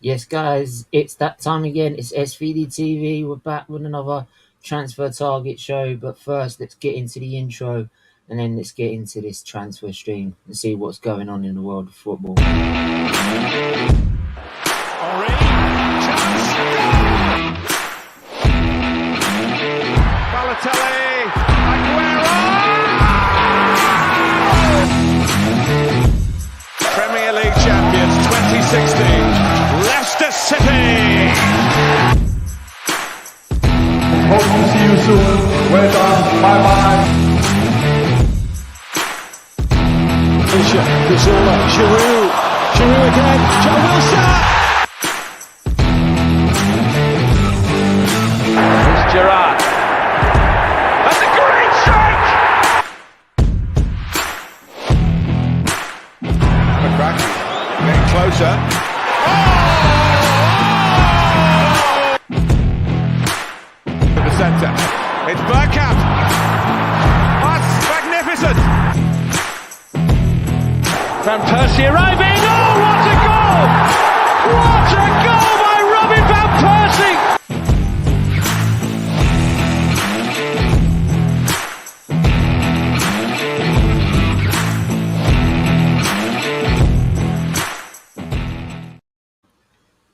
Yes, guys, it's that time again. It's SFeatleyTV. We're back with another transfer target show. But first, let's get into the intro and then let's get into this transfer stream and see what's going on in the world of football. Premier League champions 2016, Leicester City. Hope to see you soon. Well done. Bye bye. Silva, Giroud again, Joe Wilson. It's Gerrard. That's a great strike. McCracken getting closer. To the centre. It's Bergkamp. That's magnificent. Van Persie arriving. Oh, what a goal! What a goal by Robin Van Persie!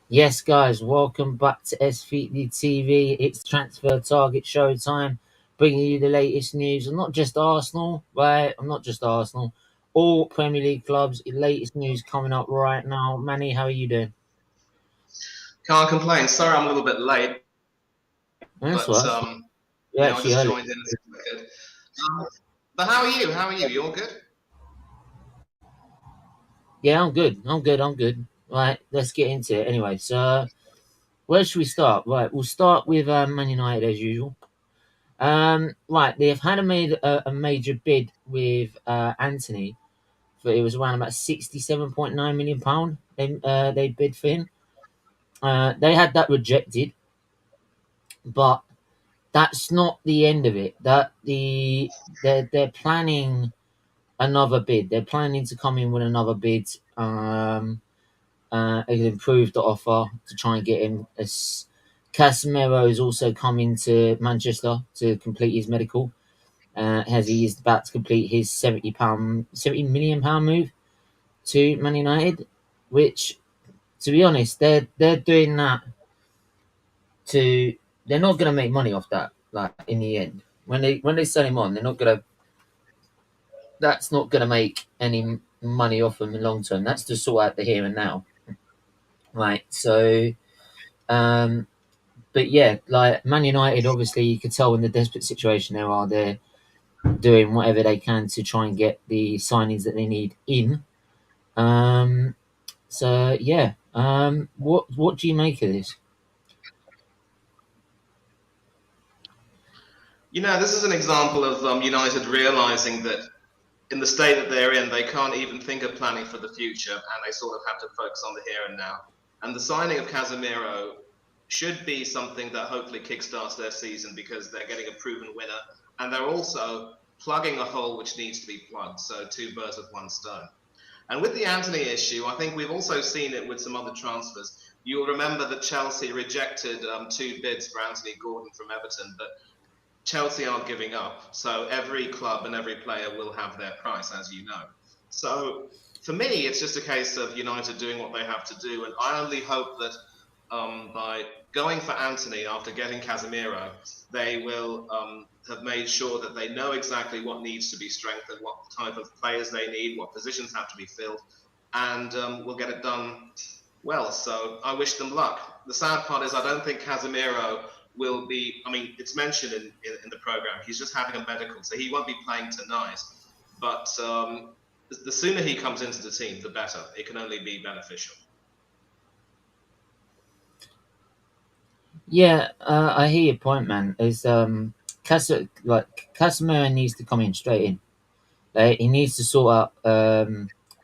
Yes, guys, welcome back to SFeatleyTV. It's transfer target showtime, bringing you the latest news. And not just Arsenal, right? I'm not just Arsenal. All Premier League clubs, latest news coming up right now. Manny, how are you doing? Can't complain. Sorry, I'm a little bit late, That's but right. I just joined in as expected. But how are you? How are you? You all good? Yeah, I'm good. Right, let's get into it. Anyway, so where should we start? Right, we'll start with Man United as usual. Right, they have made a major bid with Antony. It was around about £67.9 million. They bid for him. They had that rejected, but that's not the end of it. They're planning another bid. They're planning to come in with another bid. Improve the offer to try and get him. Casemiro is also coming to Manchester to complete his medical. As he is about to complete his £70 million move to Man United, which, to be honest, they're doing that to. They're not going to make money off that. Like in the end, when they sell him on, they're not going to. That's not going to make any money off him in long term. That's to sort out the here and now, right? So, but yeah, like Man United, obviously, you could tell in the desperate situation they're doing whatever they can to try and get the signings that they need in. So yeah, what do you make of this? This is an example of United realising that in the state that they're in, they can't even think of planning for the future, and they sort of have to focus on the here and now. And the signing of Casemiro should be something that hopefully kickstarts their season because they're getting a proven winner, and they're also plugging a hole which needs to be plugged. So 2 birds with 1 stone. And with the Antony issue, I think we've also seen it with some other transfers. You'll remember that Chelsea rejected 2 bids for Antony Gordon from Everton, but Chelsea aren't giving up. So every club and every player will have their price, as you know. So for me, it's just a case of United doing what they have to do. And I only hope that by going for Antony after getting Casemiro, they will have made sure that they know exactly what needs to be strengthened, what type of players they need, what positions have to be filled, and we'll get it done well. So I wish them luck. The sad part is I don't think Casemiro will be, it's mentioned in the program, he's just having a medical, so he won't be playing tonight. But the sooner he comes into the team, the better. It can only be beneficial. Yeah, I hear your point, man. Casemiro needs to come in straight in. He needs to sort out.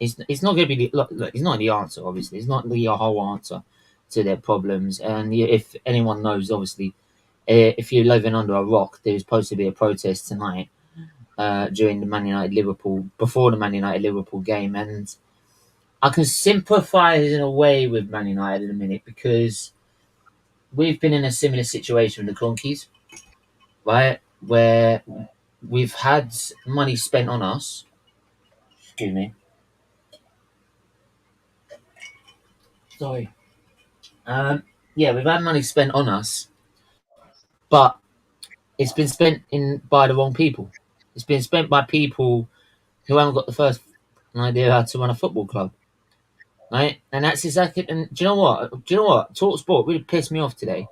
It's not going to be he's not the answer. Obviously, it's not the whole answer to their problems. And if anyone knows, obviously, if you're living under a rock, there's supposed to be a protest tonight during the Man United Liverpool before the Man United Liverpool game, and I can sympathise in a way with Man United in a minute because we've been in a similar situation with the Clonkies, right? Where we've had money spent on us. Excuse me. Sorry. Yeah, we've had money spent on us, but it's been spent by the wrong people. It's been spent by people who haven't got the first idea how to run a football club, right? And that's exactly. And do you know what? Do you know what? Talk Sport really pissed me off today,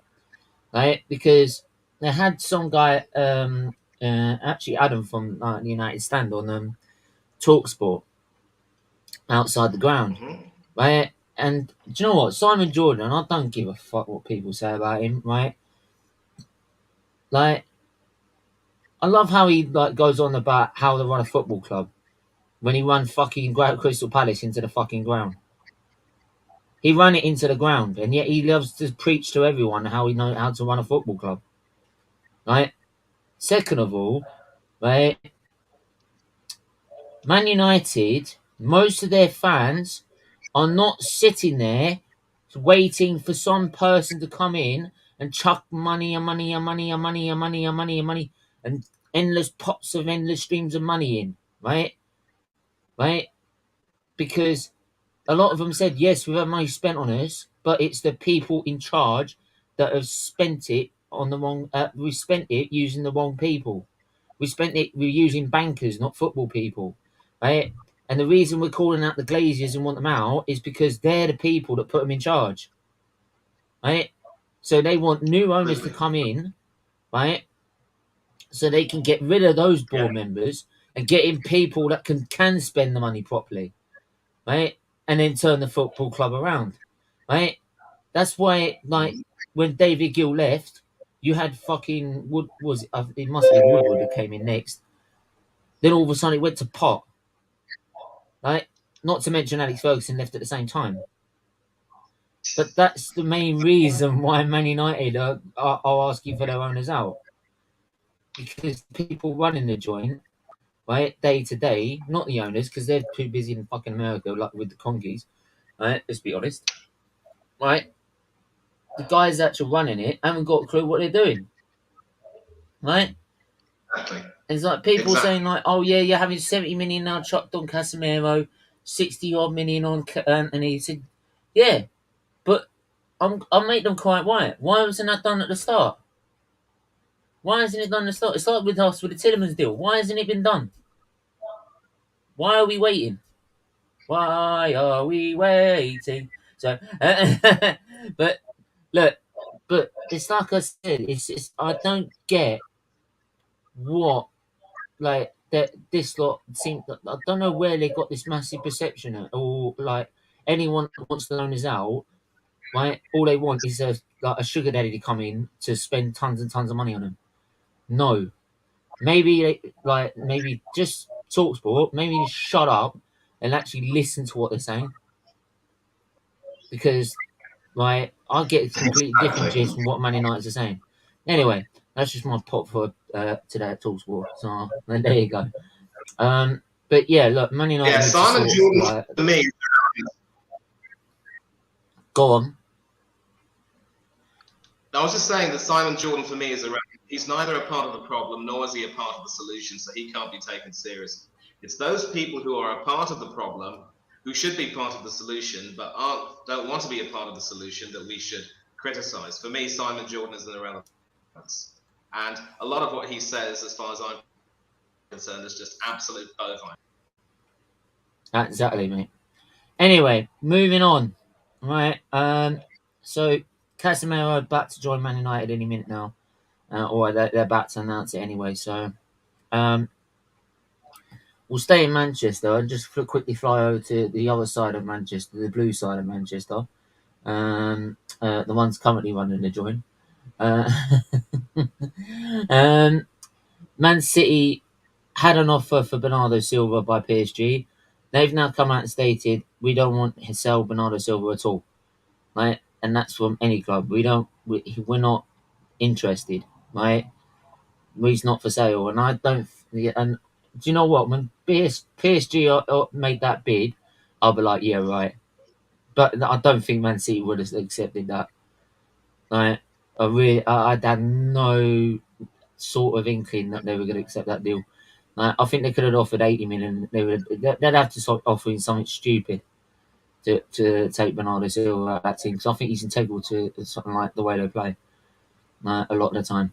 right? Because they had some guy, actually Adam from the United Stand on Talk Sport outside the ground, right? And do you know what? Simon Jordan, I don't give a fuck what people say about him, right? Like, I love how he goes on about how to run a football club when he ran fucking Crystal Palace into the fucking ground. He ran it into the ground, and yet he loves to preach to everyone how he knows how to run a football club, right? Second of all, right, Man United, most of their fans are not sitting there waiting for some person to come in and chuck money and money and money and money and money and money and money and endless pots of endless streams of money in, right? Right? Because a lot of them said, yes, we've had money spent on us, but it's the people in charge that have spent it on the wrong. We spent it using the wrong people. We're using bankers, not football people, right? And the reason we're calling out the Glaziers and want them out is because they're the people that put them in charge, right? So they want new owners to come in, right? So they can get rid of those board members and get in people that can spend the money properly, right? And then turn the football club around, right? That's why, when David Gill left, you had fucking Wood. It must be Woodward who came in next. Then all of a sudden it went to pot, right? Not to mention Alex Ferguson left at the same time. But that's the main reason why Man United are asking for their owners out, because people running the joint, right, day to day, not the owners, because they're too busy in fucking America, like with the Congies, right? Let's be honest, right? The guys that are running it haven't got a clue what they're doing, right? Exactly. It's like people saying like, "Oh yeah, you're having 70 million now chucked on Casemiro, 60 odd million on Antony." He said, "Yeah, but I'll make them quite white. Why wasn't that done at the start? Why hasn't it done at the start? It started with us with the Tillemans deal. Why hasn't it been done? Why are we waiting? Why are we waiting?" So, but look, but it's like I said, it's I don't get what that this lot seem. I don't know where they got this massive perception at, or like anyone that wants the owners out, right? All they want is a sugar daddy to come in to spend tons and tons of money on them. No, maybe maybe just talk sport. Maybe shut up and actually listen to what they're saying, because I get a completely different gist from what Man United are saying. Anyway, that's just my pot for today at Talksport. So there you go. But yeah, look, Man United. Yeah, Simon Jordan for me. Go on. I was just saying that Simon Jordan for me he's neither a part of the problem nor is he a part of the solution, so he can't be taken seriously. It's those people who are a part of the problem, who should be part of the solution, but don't want to be a part of the solution, that we should criticize. For me, Simon Jordan is an irrelevance. And a lot of what he says, as far as I'm concerned, is just absolute bovine. Exactly, mate. Anyway, moving on. Right. So Casemiro about to join Man United any minute now, or they're about to announce it anyway. So, we'll stay in Manchester and just quickly fly over to the other side of Manchester, the blue side of Manchester. The ones currently running the joint. Man City had an offer for Bernardo Silva by PSG. They've now come out and stated we don't want to sell Bernardo Silva at all, right? And that's from any club. We're not interested, right? He's not for sale, and I don't. And do you know what? When PSG made that bid, I'll be like, yeah, right. But I don't think Man City would have accepted that. Like, I had no sort of inkling that they were going to accept that deal. Like, I think they could have offered 80 million. They'd have to start offering something stupid to take Bernardo Silva out that team, because I think he's integral to something like the way they play. A lot of the time,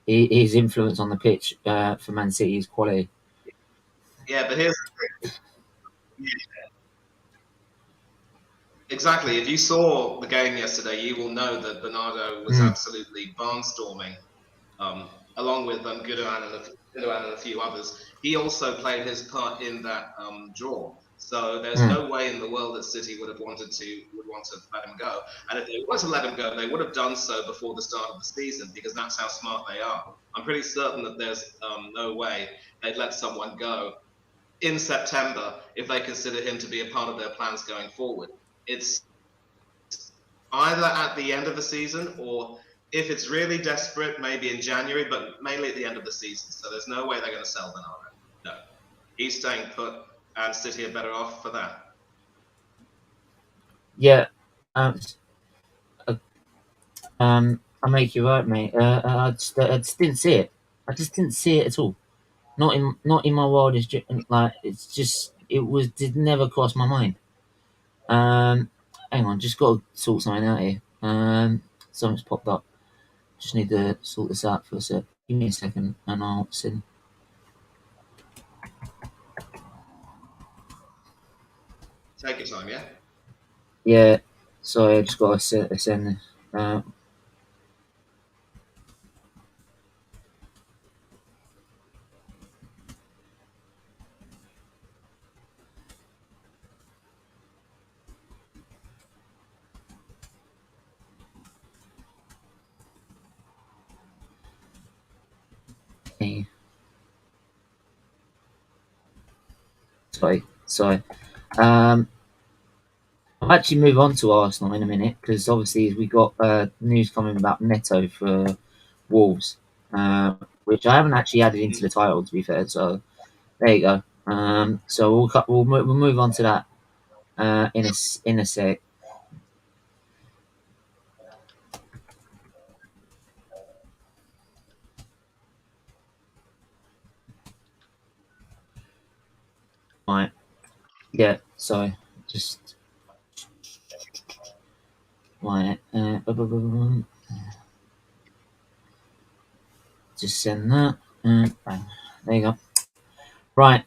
his influence on the pitch for Man City is quality. Yeah, but here's the thing. Exactly. If you saw the game yesterday, you will know that Bernardo was absolutely barnstorming, along with Gudogan and a few others. He also played his part in that draw. So there's no way in the world that City would want to let him go. And if they were to let him go, they would have done so before the start of the season, because that's how smart they are. I'm pretty certain that there's no way they'd let someone go in September if they consider him to be a part of their plans going forward. It's either at the end of the season, or if it's really desperate, maybe in January, but mainly at the end of the season. So there's no way they're going to sell Bernardo. No. He's staying put, and City are better off for that. Yeah. I make you right, mate. I just didn't see it. I just didn't see it at all. Not in my wildest dream. Like, did never cross my mind. Hang on, just got to sort something out here. Something's popped up. Just need to sort this out for a sec. Give me a second, and I'll send. Take your time, yeah. Yeah. Sorry, I just got to send this. Sorry. I'll actually move on to Arsenal in a minute, because obviously we got news coming about Neto for Wolves, which I haven't actually added into the title, to be fair. So there you go. So we'll move on to that in a sec. Right. Yeah. Sorry. Just. Right. Just send that. Bang. There you go. Right.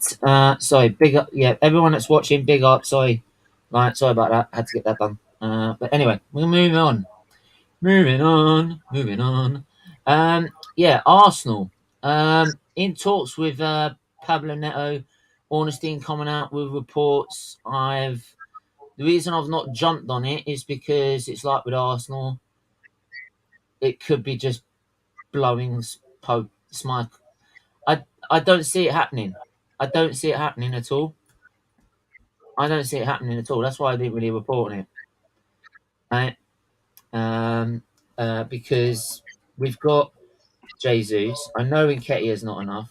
Sorry. Big up. Yeah. Everyone that's watching, big up. Sorry. Right. Sorry about that. Had to get that done. But anyway, we're moving on. Moving on. Yeah. Arsenal. In talks with Pablo Neto. Ornstein coming out with reports. The reason I've not jumped on it is because it's like with Arsenal, it could be just blowing smoke. I don't see it happening. I don't see it happening at all. That's why I didn't really report on it. Right? Because we've got Jesus. I know Nketiah is not enough.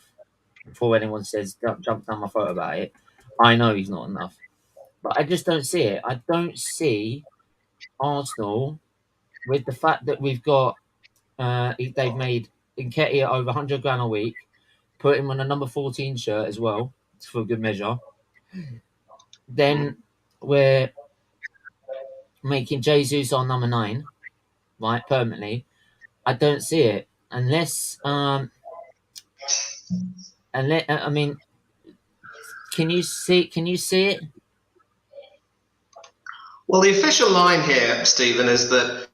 Before anyone says jump down my throat about it, I know he's not enough. But I just don't see it. I don't see Arsenal, with the fact that we've got they've made Nketiah over 100 grand a week, put him on a number 14 shirt as well, for good measure. Then we're making Jesus on number 9, right, permanently. I don't see it unless I mean, can you see it? Well, the official line here, Stephen, is that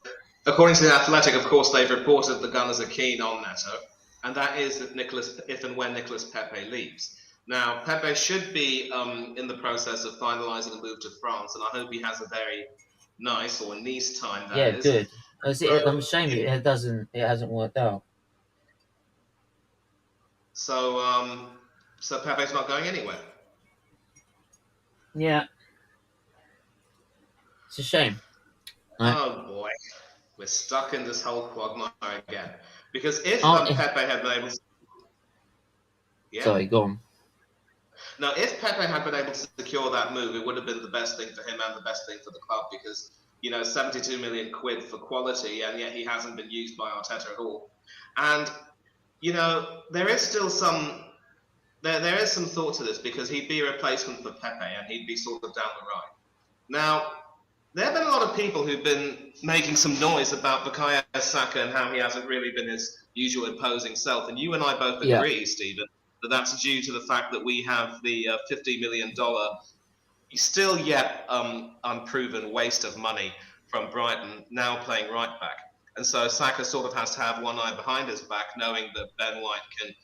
according to the Athletic, of course, they've reported the Gunners are keen on Neto, and that is if and when Nicolas Pepe leaves. Now, Pepe should be in the process of finalising a move to France, and I hope he has a very nice or nice time. That is good. I'm ashamed it hasn't worked out. So Pepe's not going anywhere. Yeah, it's a shame. Right? Oh boy, we're stuck in this whole quagmire again. Because if Pepe had been able to... Sorry, go on. Now, if Pepe had been able to secure that move, it would have been the best thing for him and the best thing for the club because, 72 million quid for quality, and yet he hasn't been used by Arteta at all. And, there is still there is some thought to this because he'd be a replacement for Pepe and he'd be sort of down the right. Now, there have been a lot of people who've been making some noise about Bukayo Saka and how he hasn't really been his usual imposing self. And you and I both agree, Stephen, that that's due to the fact that we have the $50 million, still yet unproven waste of money from Brighton now playing right back. And so Saka sort of has to have one eye behind his back, knowing that Ben White can,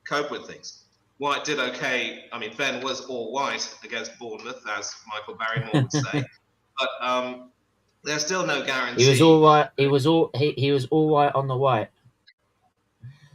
cope with things. White did okay. I mean, Ben was all white against Bournemouth, as Michael Barrymore would say. But there's still no guarantee. He was all right. He was all right on the white.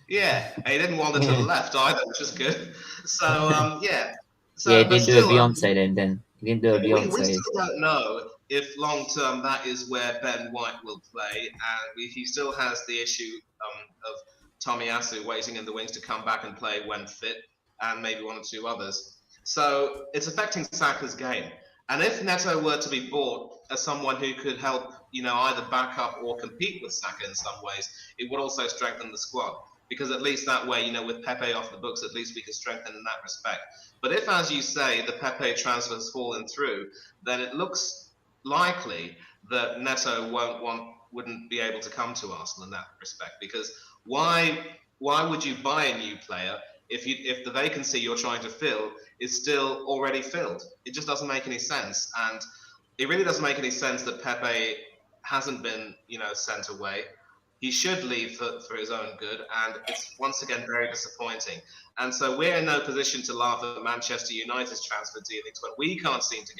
Yeah, and he didn't wander to the left either, which is good. So yeah. So he didn't do a Beyonce then. He didn't do a Beyonce. We still don't know if long term that is where Ben White will play, and he still has the issue of Tomiyasu waiting in the wings to come back and play when fit, and maybe one or two others. So it's affecting Saka's game. And if Neto were to be bought as someone who could help, either back up or compete with Saka in some ways, it would also strengthen the squad. Because at least that way, with Pepe off the books, at least we can strengthen in that respect. But if, as you say, the Pepe transfer has fallen through, then it looks likely that Neto wouldn't be able to come to Arsenal in that respect. Because why would you buy a new player if the vacancy you're trying to fill is still already filled? It just doesn't make any sense. And it really doesn't make any sense that Pepe hasn't been, sent away. He should leave for his own good, and it's once again very disappointing. And so we're in no position to laugh at Manchester United's transfer dealings when we can't seem to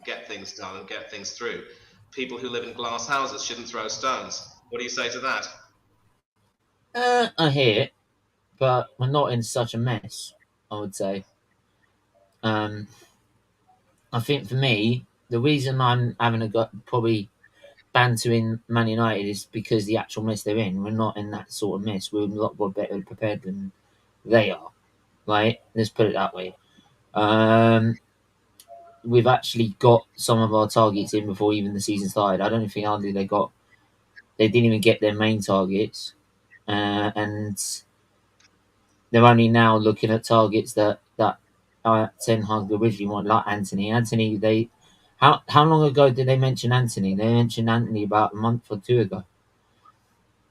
get things done and get things through. People who live in glass houses shouldn't throw stones. What do you say to that? I hear it, but we're not in such a mess, I would say. I think for me, the reason I'm having probably bantering Man United is because the actual mess they're in. We're not in that sort of mess. We're a lot more better prepared than they are. Right? Let's put it that way. We've actually got some of our targets in before even the season started. I don't think hardly they didn't even get their main targets. And they're only now looking at targets that Ten Hag originally wanted, like Antony. Antony, how long ago did they mention Antony? They mentioned Antony about a month or two ago,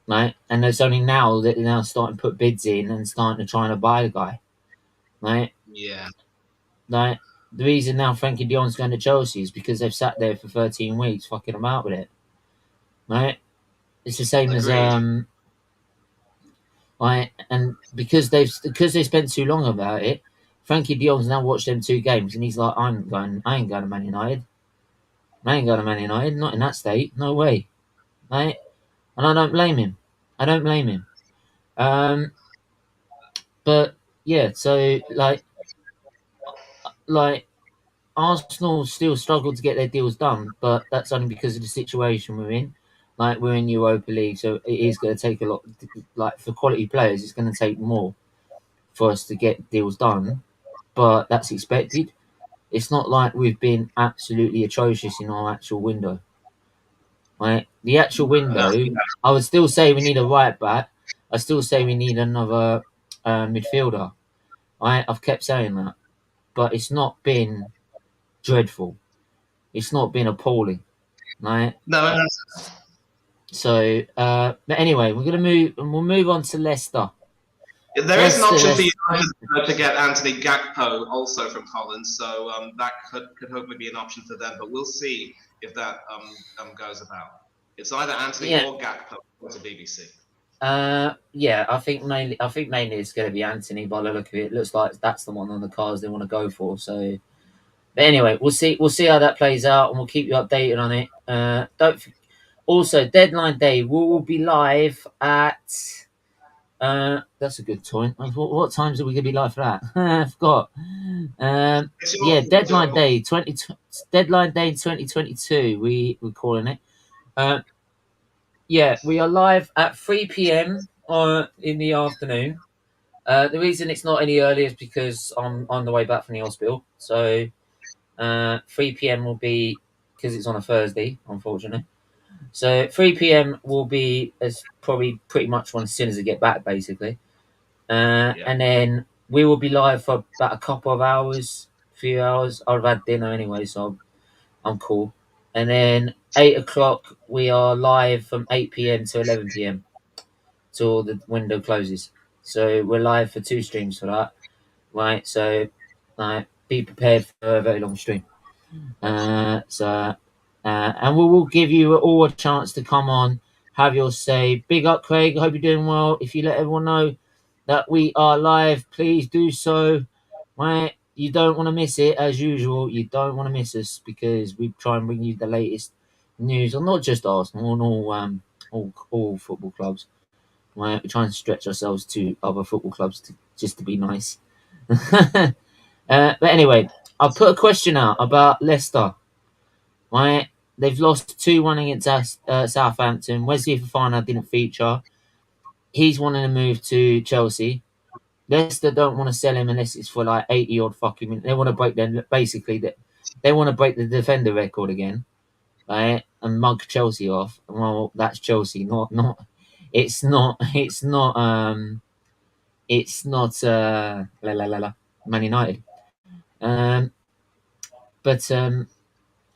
right? And it's only now that they're now starting to put bids in and starting to try and buy the guy, right? Yeah. Like the reason now Frankie de Jong's going to Chelsea is because they've sat there for 13 weeks fucking about with it, right? It's the same as right, and because they spent too long about it, Frankie de Jong's now watched them 2 games and he's like, I ain't going to Man United. I ain't going to Man United, not in that state, no way, right? And I don't blame him. But yeah, so like Arsenal still struggle to get their deals done, but that's only because of the situation we're in. Like we're in Europa League, so it is going to take a lot. Like for quality players, it's going to take more for us to get deals done, but that's expected. It's not like we've been absolutely atrocious in our actual window. Right, the actual window, I would still say we need a right back. I still say we need another midfielder. Right, I've kept saying that, but it's not been dreadful. It's not been appalling, right? No. So, but anyway, we'll move on to Leicester. There is an option for United to get Anthony Gakpo also from Holland, so that could hopefully be an option for them. But we'll see if that goes about. It's either Anthony or Gakpo to BBC. Yeah, I think mainly it's going to be Antony. By the look of it, it looks like that's the one on the cards they want to go for. So, but anyway, we'll see how that plays out, and we'll keep you updated on it. Also, deadline day, we will be live at. That's a good point. What times are we going to be live for that? I forgot. Deadline day 2022. We're calling it. We are live at 3 p.m. in the afternoon. The reason it's not any earlier is because I'm on the way back from the hospital. So 3 p.m. will be, because it's on a Thursday, unfortunately. So 3 p.m. will be as probably pretty much when as soon as I get back, basically. And then we will be live for about a couple of hours, few hours. I've had dinner anyway, so I'm cool. And then 8 o'clock, we are live from 8 p.m. to 11 p.m. till the window closes. So we're live for 2 streams for that, right? So be prepared for a very long stream. And we will give you all a chance to come on, have your say. Big up, Craig. I hope you're doing well. If you let everyone know that we are live, please do so. Right? You don't want to miss it, as usual. You don't want to miss us because we try and bring you the latest news on not just Arsenal, on all football clubs. Right? We try and stretch ourselves to other football clubs just to be nice. But anyway, I'll put a question out about Leicester. Right, they've lost 2-1 against Southampton. Wesley Fofana didn't feature. He's wanting to move to Chelsea. Leicester don't want to sell him unless it's for like 80 odd fucking minutes. They want to break they want to break the defender record again, right? And mug Chelsea off. Well, that's Chelsea, not. It's not. It's not. Man United. But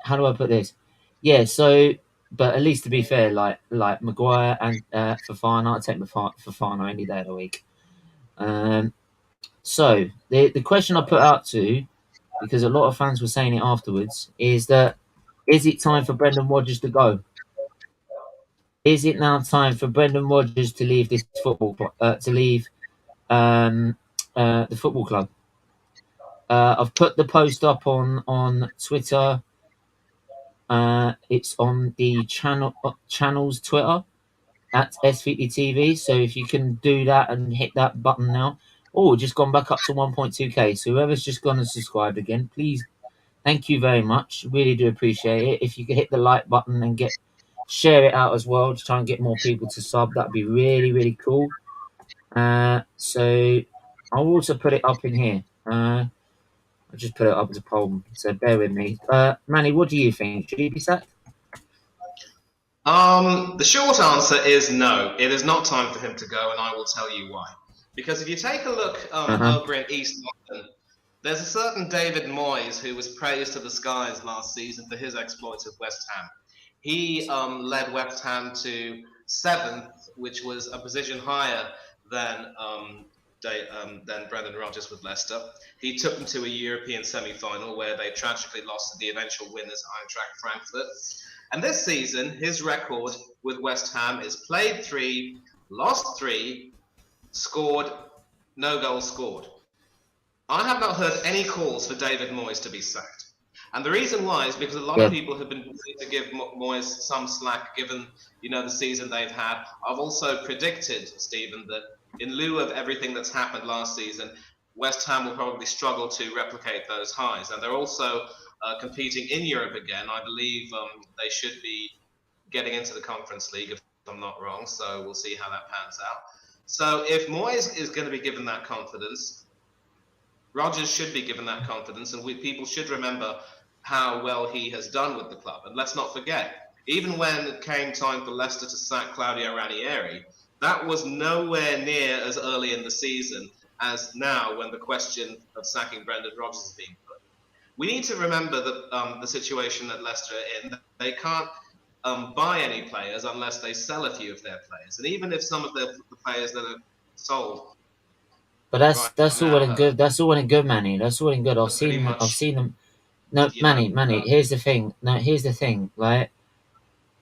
how do I put this? Yeah, so but at least to be fair, like Maguire and Fofana, I'd take Fofana any day of the week. So the question I put out to, because a lot of fans were saying it afterwards, is it time for Brendan Rodgers to go? Is it now time for Brendan Rodgers to leave this the football club? I've put the post up on Twitter. It's on the channel's Twitter at SFeatleyTV. So if you can do that and hit that button now. Oh, just gone back up to 1.2k. So whoever's just gone and subscribed again, please, thank you very much. Really do appreciate it. If you could hit the like button and share it out as well to try and get more people to sub, that'd be really, really cool. So I'll also put it up in here. I just put it up as a poll, so bear with me. Manny, what do you think? Should he be sacked? The short answer is no. It is not time for him to go, and I will tell you why. Because if you take a look over in East London, there's a certain David Moyes who was praised to the skies last season for his exploits with West Ham. He led West Ham to 7th, which was a position higher than Brendan Rodgers with Leicester. He took them to a European semi-final where they tragically lost to the eventual winners, Eintracht Frankfurt. And this season, his record with West Ham is played 3, lost 3, scored, no goals scored. I have not heard any calls for David Moyes to be sacked. And the reason why is because a lot of people have been willing to give Moyes some slack given, the season they've had. I've also predicted, Stephen, that in lieu of everything that's happened last season, West Ham will probably struggle to replicate those highs. And they're also competing in Europe again. I believe they should be getting into the Conference League, if I'm not wrong. So we'll see how that pans out. So if Moyes is going to be given that confidence, Rodgers should be given that confidence, and people should remember how well he has done with the club. And let's not forget, even when it came time for Leicester to sack Claudio Ranieri, that was nowhere near as early in the season as now when the question of sacking Brendan Rodgers is being put. We need to remember that the situation that Leicester are in, they can't buy any players unless they sell a few of their players. And even if some of the players that are sold... But that's all well and good. That's all well and good, Manny. That's all well and good. I've seen them. No, Manny. Here's the thing. Right?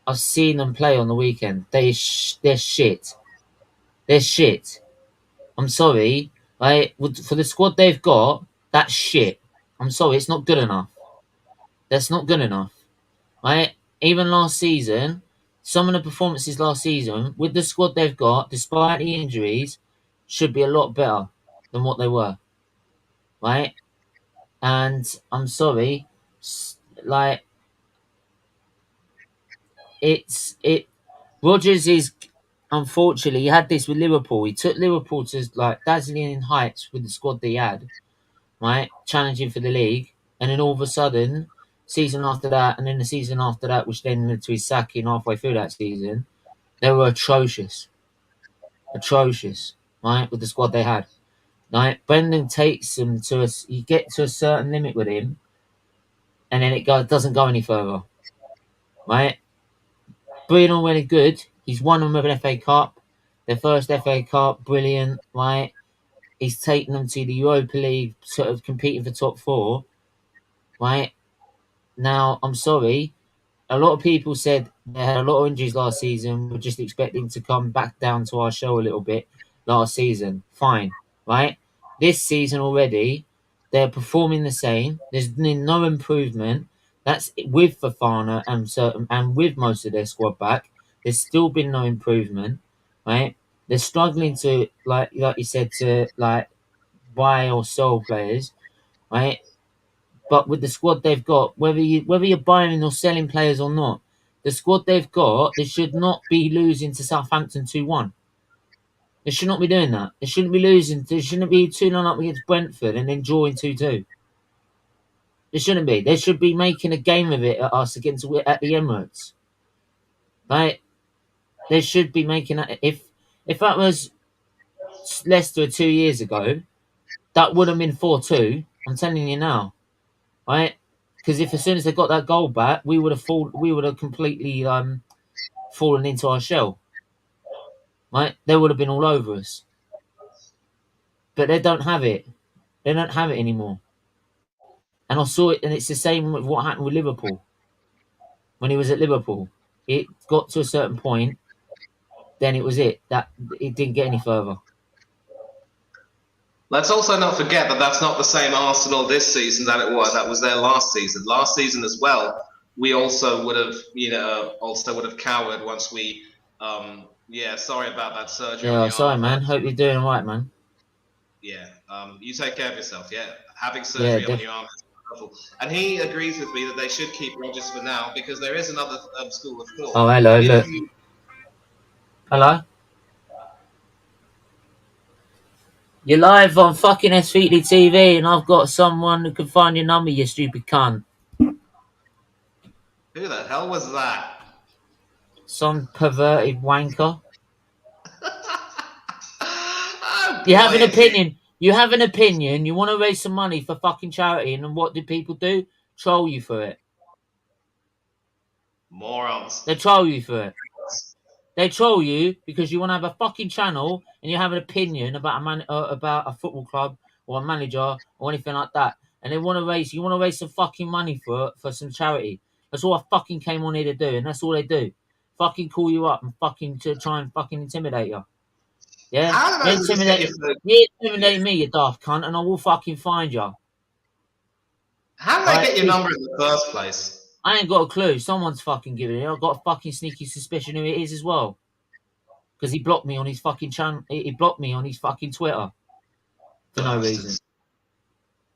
I've seen them play on the weekend. They're shit. They're shit. I'm sorry. Right? For the squad they've got, that's shit. I'm sorry. It's not good enough. That's not good enough. Right? Even last season, some of the performances last season with the squad they've got, despite the injuries, should be a lot better than what they were. Right? And I'm sorry, Rodgers is, unfortunately, he had this with Liverpool. He took Liverpool to like dazzling heights with the squad they had, right? Challenging for the league, and then all of a sudden, season after that, and then the season after that, which then led to his sacking halfway through that season, they were atrocious, right? With the squad they had, right? Brendan takes them to us. You get to a certain limit with him, and then doesn't go any further, right? Brilliant, all really good. He's won them with an FA Cup, their first FA Cup, brilliant, right? He's taken them to the Europa League, sort of competing for top four, right? Now, I'm sorry, a lot of people said they had a lot of injuries last season. We're just expecting to come back down to our show a little bit last season. Fine, right? This season already, they're performing the same. There's been no improvement. That's with Fofana and with most of their squad back. There's still been no improvement, right? They're struggling to like you said to like buy or sell players, right? But with the squad they've got, whether you're buying or selling players or not, the squad they've got, they should not be losing to Southampton 2-1. They should not be doing that. They shouldn't be losing. They shouldn't be 2-0 up against Brentford and then drawing 2-2. They shouldn't be. They should be making a game of it at us at the Emirates. Right? They should be making that. If that was Leicester 2 years ago, that would have been 4-2. I'm telling you now. Right? Because if as soon as they got that goal back, we would have completely fallen into our shell. Right? They would have been all over us. But they don't have it. They don't have it anymore. And I saw it, and it's the same with what happened with Liverpool. When he was at Liverpool, it got to a certain point, then it was it. That it didn't get any further. Let's also not forget that that's not the same Arsenal this season that it was. That was their last season. Last season as well, we also would have cowered once we. Sorry about that surgery. Yeah, sorry, man. Hope you're doing all right, man. Yeah. You take care of yourself. Yeah. Having surgery on your arm is wonderful. And he agrees with me that they should keep Rodgers for now because there is another school of thought. Oh, hello, look. Hello. You're live on fucking SFeatleyTV, and I've got someone who can find your number, you stupid cunt. Who the hell was that? Some perverted wanker. Oh, You have an opinion. You have an opinion. You want to raise some money for fucking charity, and then what do people do? Troll you for it. Morons. They troll you for it. They troll you because you want to have a fucking channel and you have an opinion about about a football club or a manager or anything like that, and you want to raise some fucking money for some charity. That's all I fucking came on here to do, and that's all they do. Fucking call you up and fucking to try and fucking intimidate you. Yeah, you intimidate me, you daft cunt, and I will fucking find you. How did they get your number in the first place? I ain't got a clue. Someone's fucking giving it. I've got a fucking sneaky suspicion who it is as well. Because he blocked me on his fucking channel. He blocked me on his fucking Twitter. For no reason.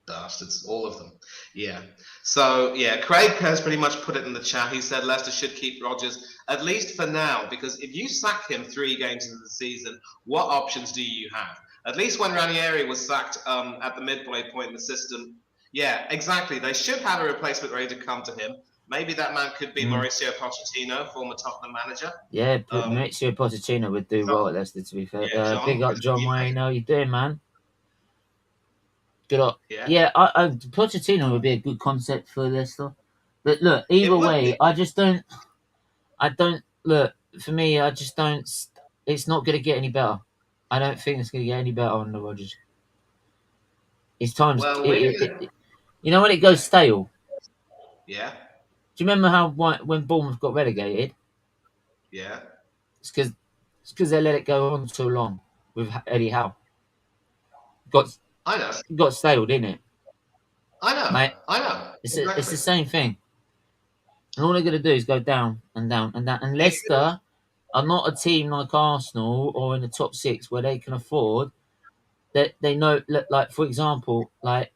Bastards, all of them. Yeah. So, yeah, Craig has pretty much put it in the chat. He said Leicester should keep Rodgers, at least for now, because if you sack him 3 games into the season, what options do you have? At least when Ranieri was sacked at the midway point in the system, yeah, exactly. They should have a replacement ready to come to him. Maybe that man could be Mauricio Pochettino, former Tottenham manager. Yeah, Mauricio Pochettino would do well at Leicester, to be fair. Yeah, big up John Wayne. How you doing, man? Good up. Yeah, Pochettino would be a good concept for Leicester. But look, either way, I don't, look, for me, I just don't, it's not going to get any better. I don't think it's going to get any better under Rodgers. It's time. Well, you know when it goes stale? Yeah. Do you remember how when Bournemouth got relegated? Yeah. It's because they let it go on too long with Eddie Howe. I know. Got stale, didn't it? I know. Mate, I know. It's the same thing. And all they're going to do is go down and down and down. And Leicester are not a team like Arsenal or in the top 6 where they can afford that. They know, like, for example, like,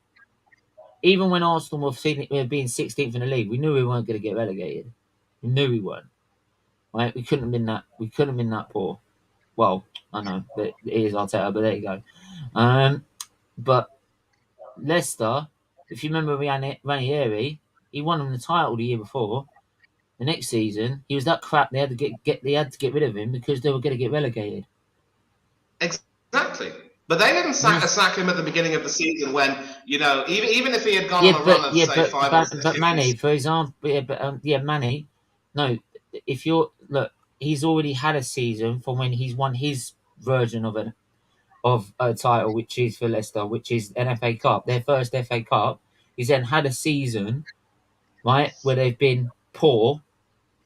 even when Arsenal were being 16th in the league, we knew we weren't going to get relegated. We knew we weren't. Right? We couldn't have been that poor. Well, I know that it is Arteta, but there you go. But Leicester, if you remember Ranieri, he won them the title the year before. The next season, he was that crap. They had to get rid of him because they were going to get relegated. Exactly. But they didn't sack him at the beginning of the season when, even if he had gone on a run of, say, 5 or 6 but Manny, for example, Manny, no, he's already had a season from when he's won his version of a title, which is for Leicester, which is an FA Cup, their first FA Cup. He's then had a season, right, where they've been poor,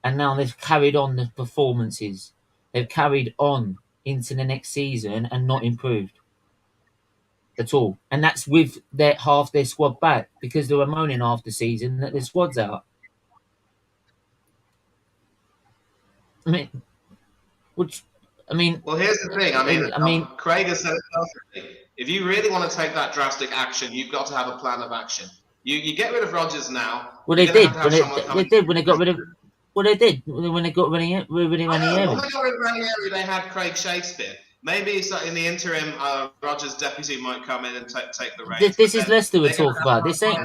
and now they've carried on the performances. They've carried on into the next season and not improved at all. And that's with half their squad back, because they were moaning after the season that their squad's out. Well, here's the thing. Craig has said it perfectly. If you really want to take that drastic action, you've got to have a plan of action. You get rid of Rodgers now. Well, they did. When they got rid of. Well, they did when they got Ranieri. When they got rid of Ranieri, they had Craig Shakespeare. Maybe in the interim, Rodgers' deputy might come in and take the reins. This is Leicester we're talking about. This ain't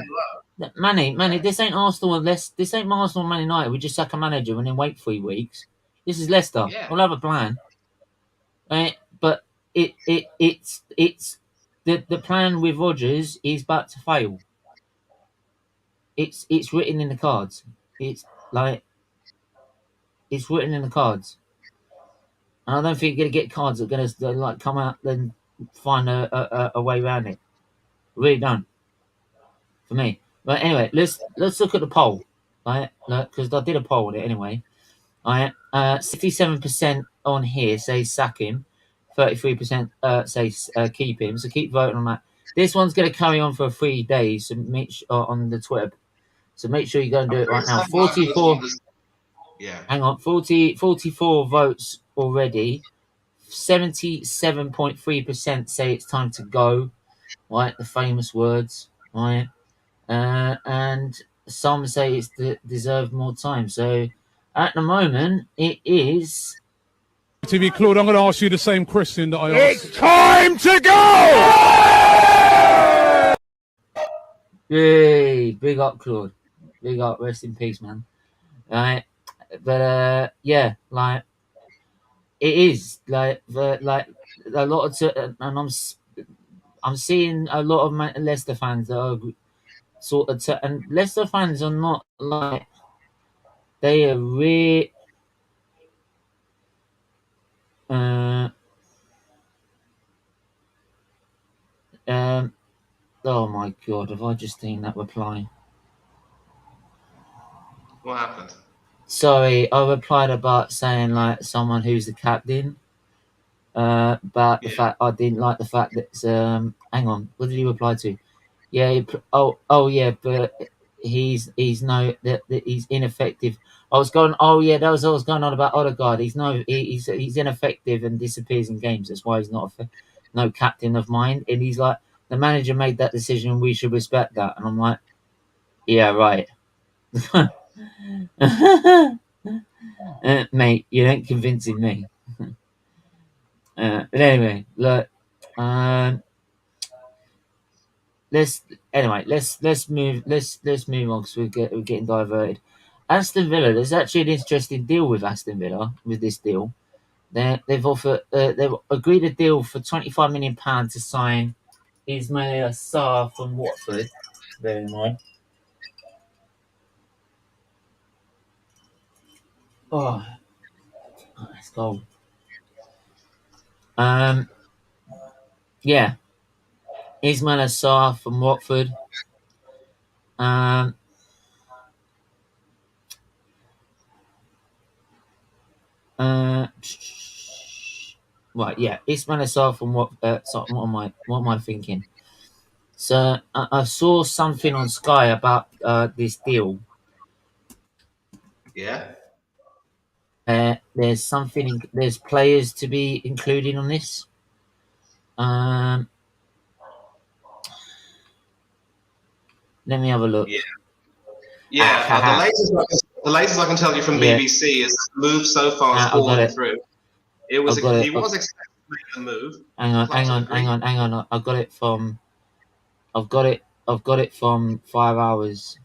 Manny. This ain't Arsenal and Leicester. This ain't Arsenal and Man United. We just sack a manager and then wait 3 weeks. This is Leicester. Yeah. We'll have a plan. Right? But it's the plan with Rodgers is about to fail. It's written in the cards. It's written in the cards. And I don't think you're going to get cards that are going to come out and find a way around it. Really don't. For me. But anyway, let's look at the poll. Right? Because I did a poll on it anyway. Right? 67% on here say sack him. 33% say keep him. So keep voting on that. This one's going to carry on for 3 days. So on the Twitter. So make sure you go and do it right now. 44. Yeah. Hang on. 44 votes already. 77.3% say it's time to go. Right, the famous words. Right, and some say it's deserved more time. So at the moment, it is. TV Claude, I'm going to ask you the same question that I asked. It's time to go! Hey, big up, Claude. Big up. Rest in peace, man. Right, but yeah, it is like a lot of and I'm seeing a lot of Leicester fans that are sort of and Leicester fans are not they are really oh my god, have I just seen that reply? What happened? Sorry, I replied about saying someone who's the captain. But the fact I didn't like the fact that hang on, what did he reply to? Yeah, yeah, but he's he's ineffective. I was going, that was what I was going on about Odegaard. He's ineffective and disappears in games. That's why he's not no captain of mine. And he's like, the manager made that decision. We should respect that. And I'm like, yeah, right. Mate, you ain't convincing me. But anyway, look. Let's move on because we're getting diverted. Aston Villa. There's actually an interesting deal with Aston Villa with this deal. They've agreed a deal for £25 million to sign Ismail Sarr from Watford. Bear in mind. Oh, let's go. Yeah. Ismail Sarr from Watford. Right, yeah. Ismail Sarr from Watford. What am I thinking? So I saw something on Sky about this deal. Yeah. There's players to be included on this. Let me have a look. Yeah. The latest I can tell you from BBC is the move so far has fallen through. It was I've got it. he was expected to make the move. Hang on. I've got it from. I've got it from 5 hours.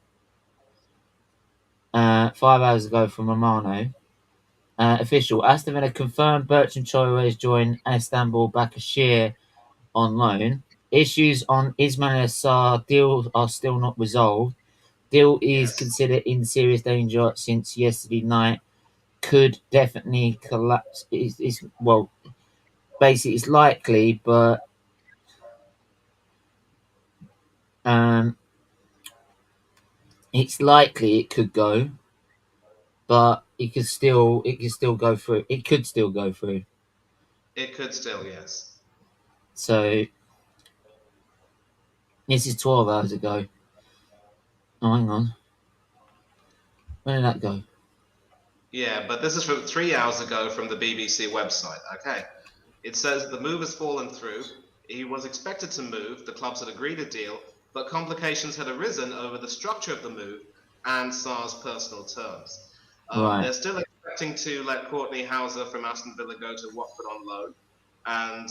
5 hours ago from Romano. Official. Aston Villa confirmed Bertrand Traore has joined Istanbul Başakşehir on loan. Issues on Ismail Assar deal are still not resolved. Deal is considered in serious danger since yesterday night. Could definitely collapse. Well, basically it's likely, but it's likely it could go, but it could still go through. It could still go through. It could still, yes. So this is 12 hours ago. Oh, hang on. When did that go? Yeah, but this is from 3 hours ago from the BBC website. Okay. It says the move has fallen through. He was expected to move. The clubs had agreed a deal, but complications had arisen over the structure of the move and Sarr's personal terms. Right. They're still expecting to let Courtney Hauser from Aston Villa go to Watford on loan. And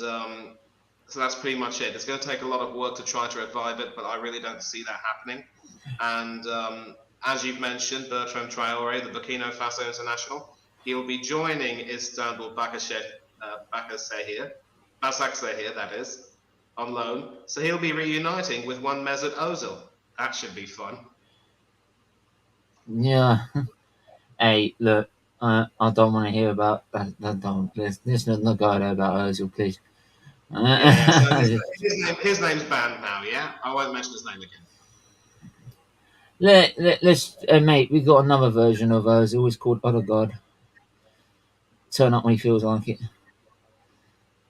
so that's pretty much it. It's going to take a lot of work to try to revive it, but I really don't see that happening. And as you've mentioned, Bertrand Traore, the Burkina Faso international, he'll be joining Istanbul Başakşehir, that is, on loan. So he'll be reuniting with one Mesut Ozil. That should be fun. Yeah. Hey, look, I don't want to hear about that. Let's not go there about Ozil, please. So his name's banned now, yeah? I won't mention his name again. Let's, mate, we got another version of Ozil. It's called Odegaard. Turn up when he feels like it.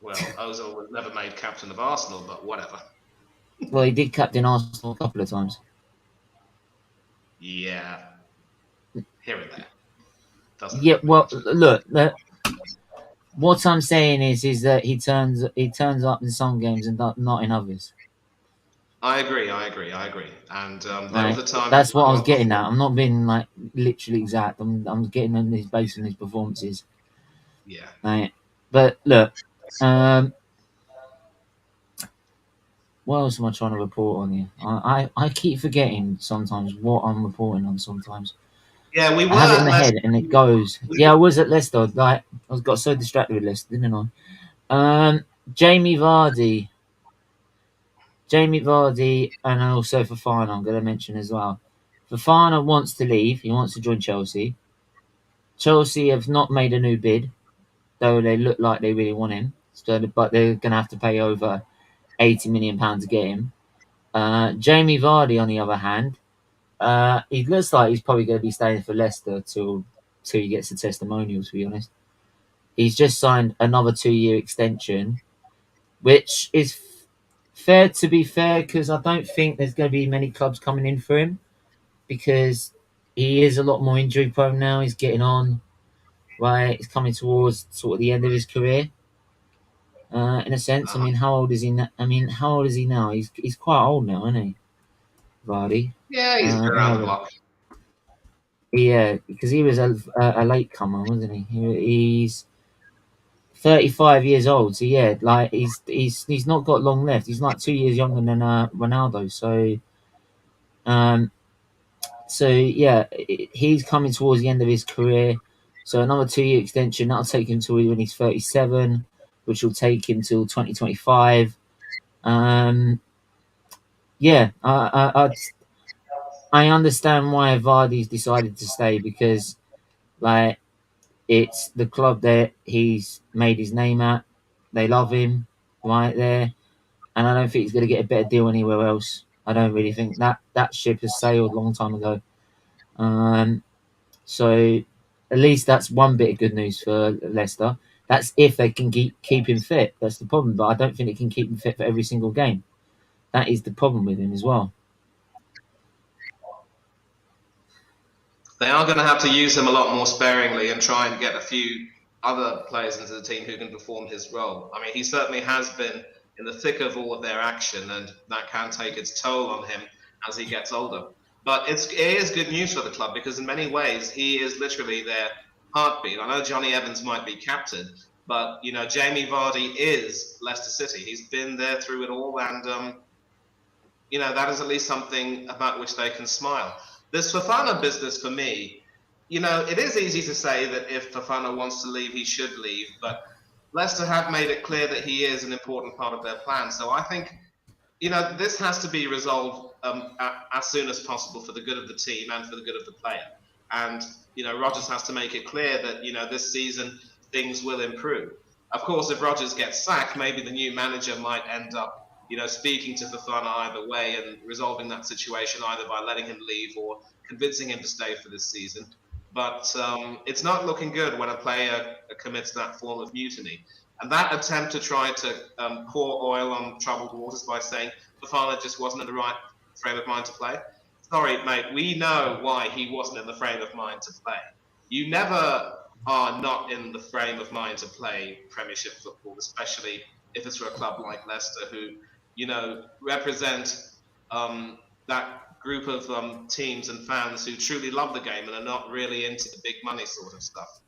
Well, Ozil was never made captain of Arsenal, but whatever. Well, he did captain Arsenal a couple of times. Yeah. Here and there. Well, look, what I'm saying is that he turns up in some games and not in others. I agree. And there was a time. That's what I was getting at. I'm not being like literally exact. I'm getting on his based on his performances. Yeah. Right. But look, what else am I trying to report on here? I keep forgetting sometimes what I'm reporting on sometimes. Yeah, we were. I have it in the head and it goes. Yeah, I was at Leicester. Like I got so distracted with Leicester, didn't I? Jamie Vardy, and also Fofana. I'm going to mention as well. Fofana wants to leave. He wants to join Chelsea. Chelsea have not made a new bid, though they look like they really want him. But they're going to have to pay over £80 million to get him. Jamie Vardy, on the other hand, he looks like he's probably going to be staying for Leicester till he gets a testimonial, to be honest. He's just signed another 2-year extension, which is fair to be fair, because I don't think there's going to be many clubs coming in for him, because he is a lot more injury prone now. He's getting on, right? He's coming towards sort of the end of his career. In a sense, I mean, how old is he now? He's quite old now, isn't he, Vardy? Yeah, he's around the block. Yeah, because he was a late comer, wasn't he? He's 35 years old, so yeah, like he's not got long left. He's like 2 years younger than Ronaldo, so yeah, he's coming towards the end of his career. So another 2-year extension that'll take him to when he's 37, which will take him till 2025. Yeah, I understand why Vardy's decided to stay, because like it's the club that he's made his name at. They love him right there, and I don't think he's going to get a better deal anywhere else. I don't really think that ship has sailed a long time ago. So at least that's one bit of good news for Leicester. That's if they can keep him fit. That's the problem, but I don't think they can keep him fit for every single game. That is the problem with him as well. They are going to have to use him a lot more sparingly and try and get a few other players into the team who can perform his role. I mean, he certainly has been in the thick of all of their action, and that can take its toll on him as he gets older. But it is good news for the club, because in many ways he is literally their heartbeat. I know Johnny Evans might be captain, But Jamie Vardy is Leicester City. He's been there through it all, and that is at least something about which they can smile. This Fofana business for me, it is easy to say that if Fofana wants to leave, he should leave, but Leicester have made it clear that he is an important part of their plan. So I think, this has to be resolved as soon as possible for the good of the team and for the good of the player. And, Rodgers has to make it clear that, this season things will improve. Of course, if Rodgers gets sacked, maybe the new manager might end up speaking to Fofana either way and resolving that situation either by letting him leave or convincing him to stay for this season. But it's not looking good when a player commits that form of mutiny. And that attempt to try to pour oil on troubled waters by saying Fofana just wasn't in the right frame of mind to play. Sorry, mate, we know why he wasn't in the frame of mind to play. You never are not in the frame of mind to play Premiership football, especially if it's for a club like Leicester, who represent that group of teams and fans who truly love the game and are not really into the big money sort of stuff.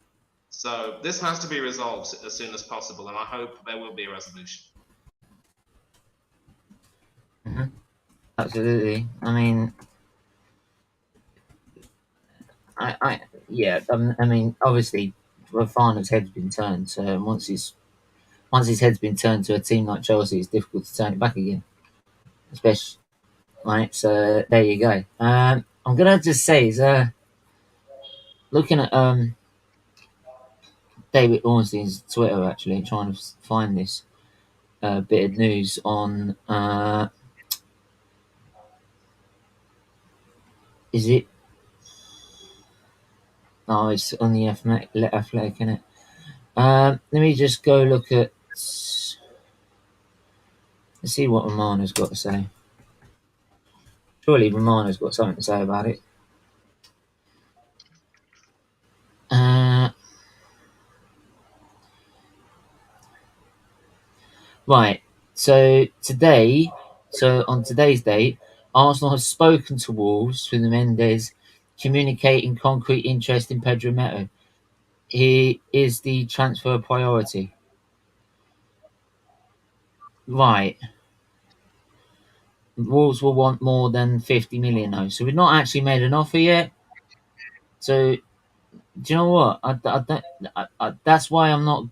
So this has to be resolved as soon as possible, and I hope there will be a resolution. Mm-hmm. Absolutely. I mean, I mean, obviously, Fofana's head's been turned. So once his head's been turned to a team like Chelsea, it's difficult to turn it back again. Especially, right? So there you go. I'm gonna just say, looking at David Ornstein's Twitter, actually trying to find this bit of news on. Is it? No, it's on the Athletic, isn't it? Let me just go look at. Let's see what Romano's got to say. Surely Romano's got something to say about it. Right. So on today's date, Arsenal has spoken to Wolves through the Mendes, communicating concrete interest in Pedro Neto. He is the transfer priority. Right. Wolves will want more than 50 million though. So we've not actually made an offer yet. So do you know what? I that's why I'm not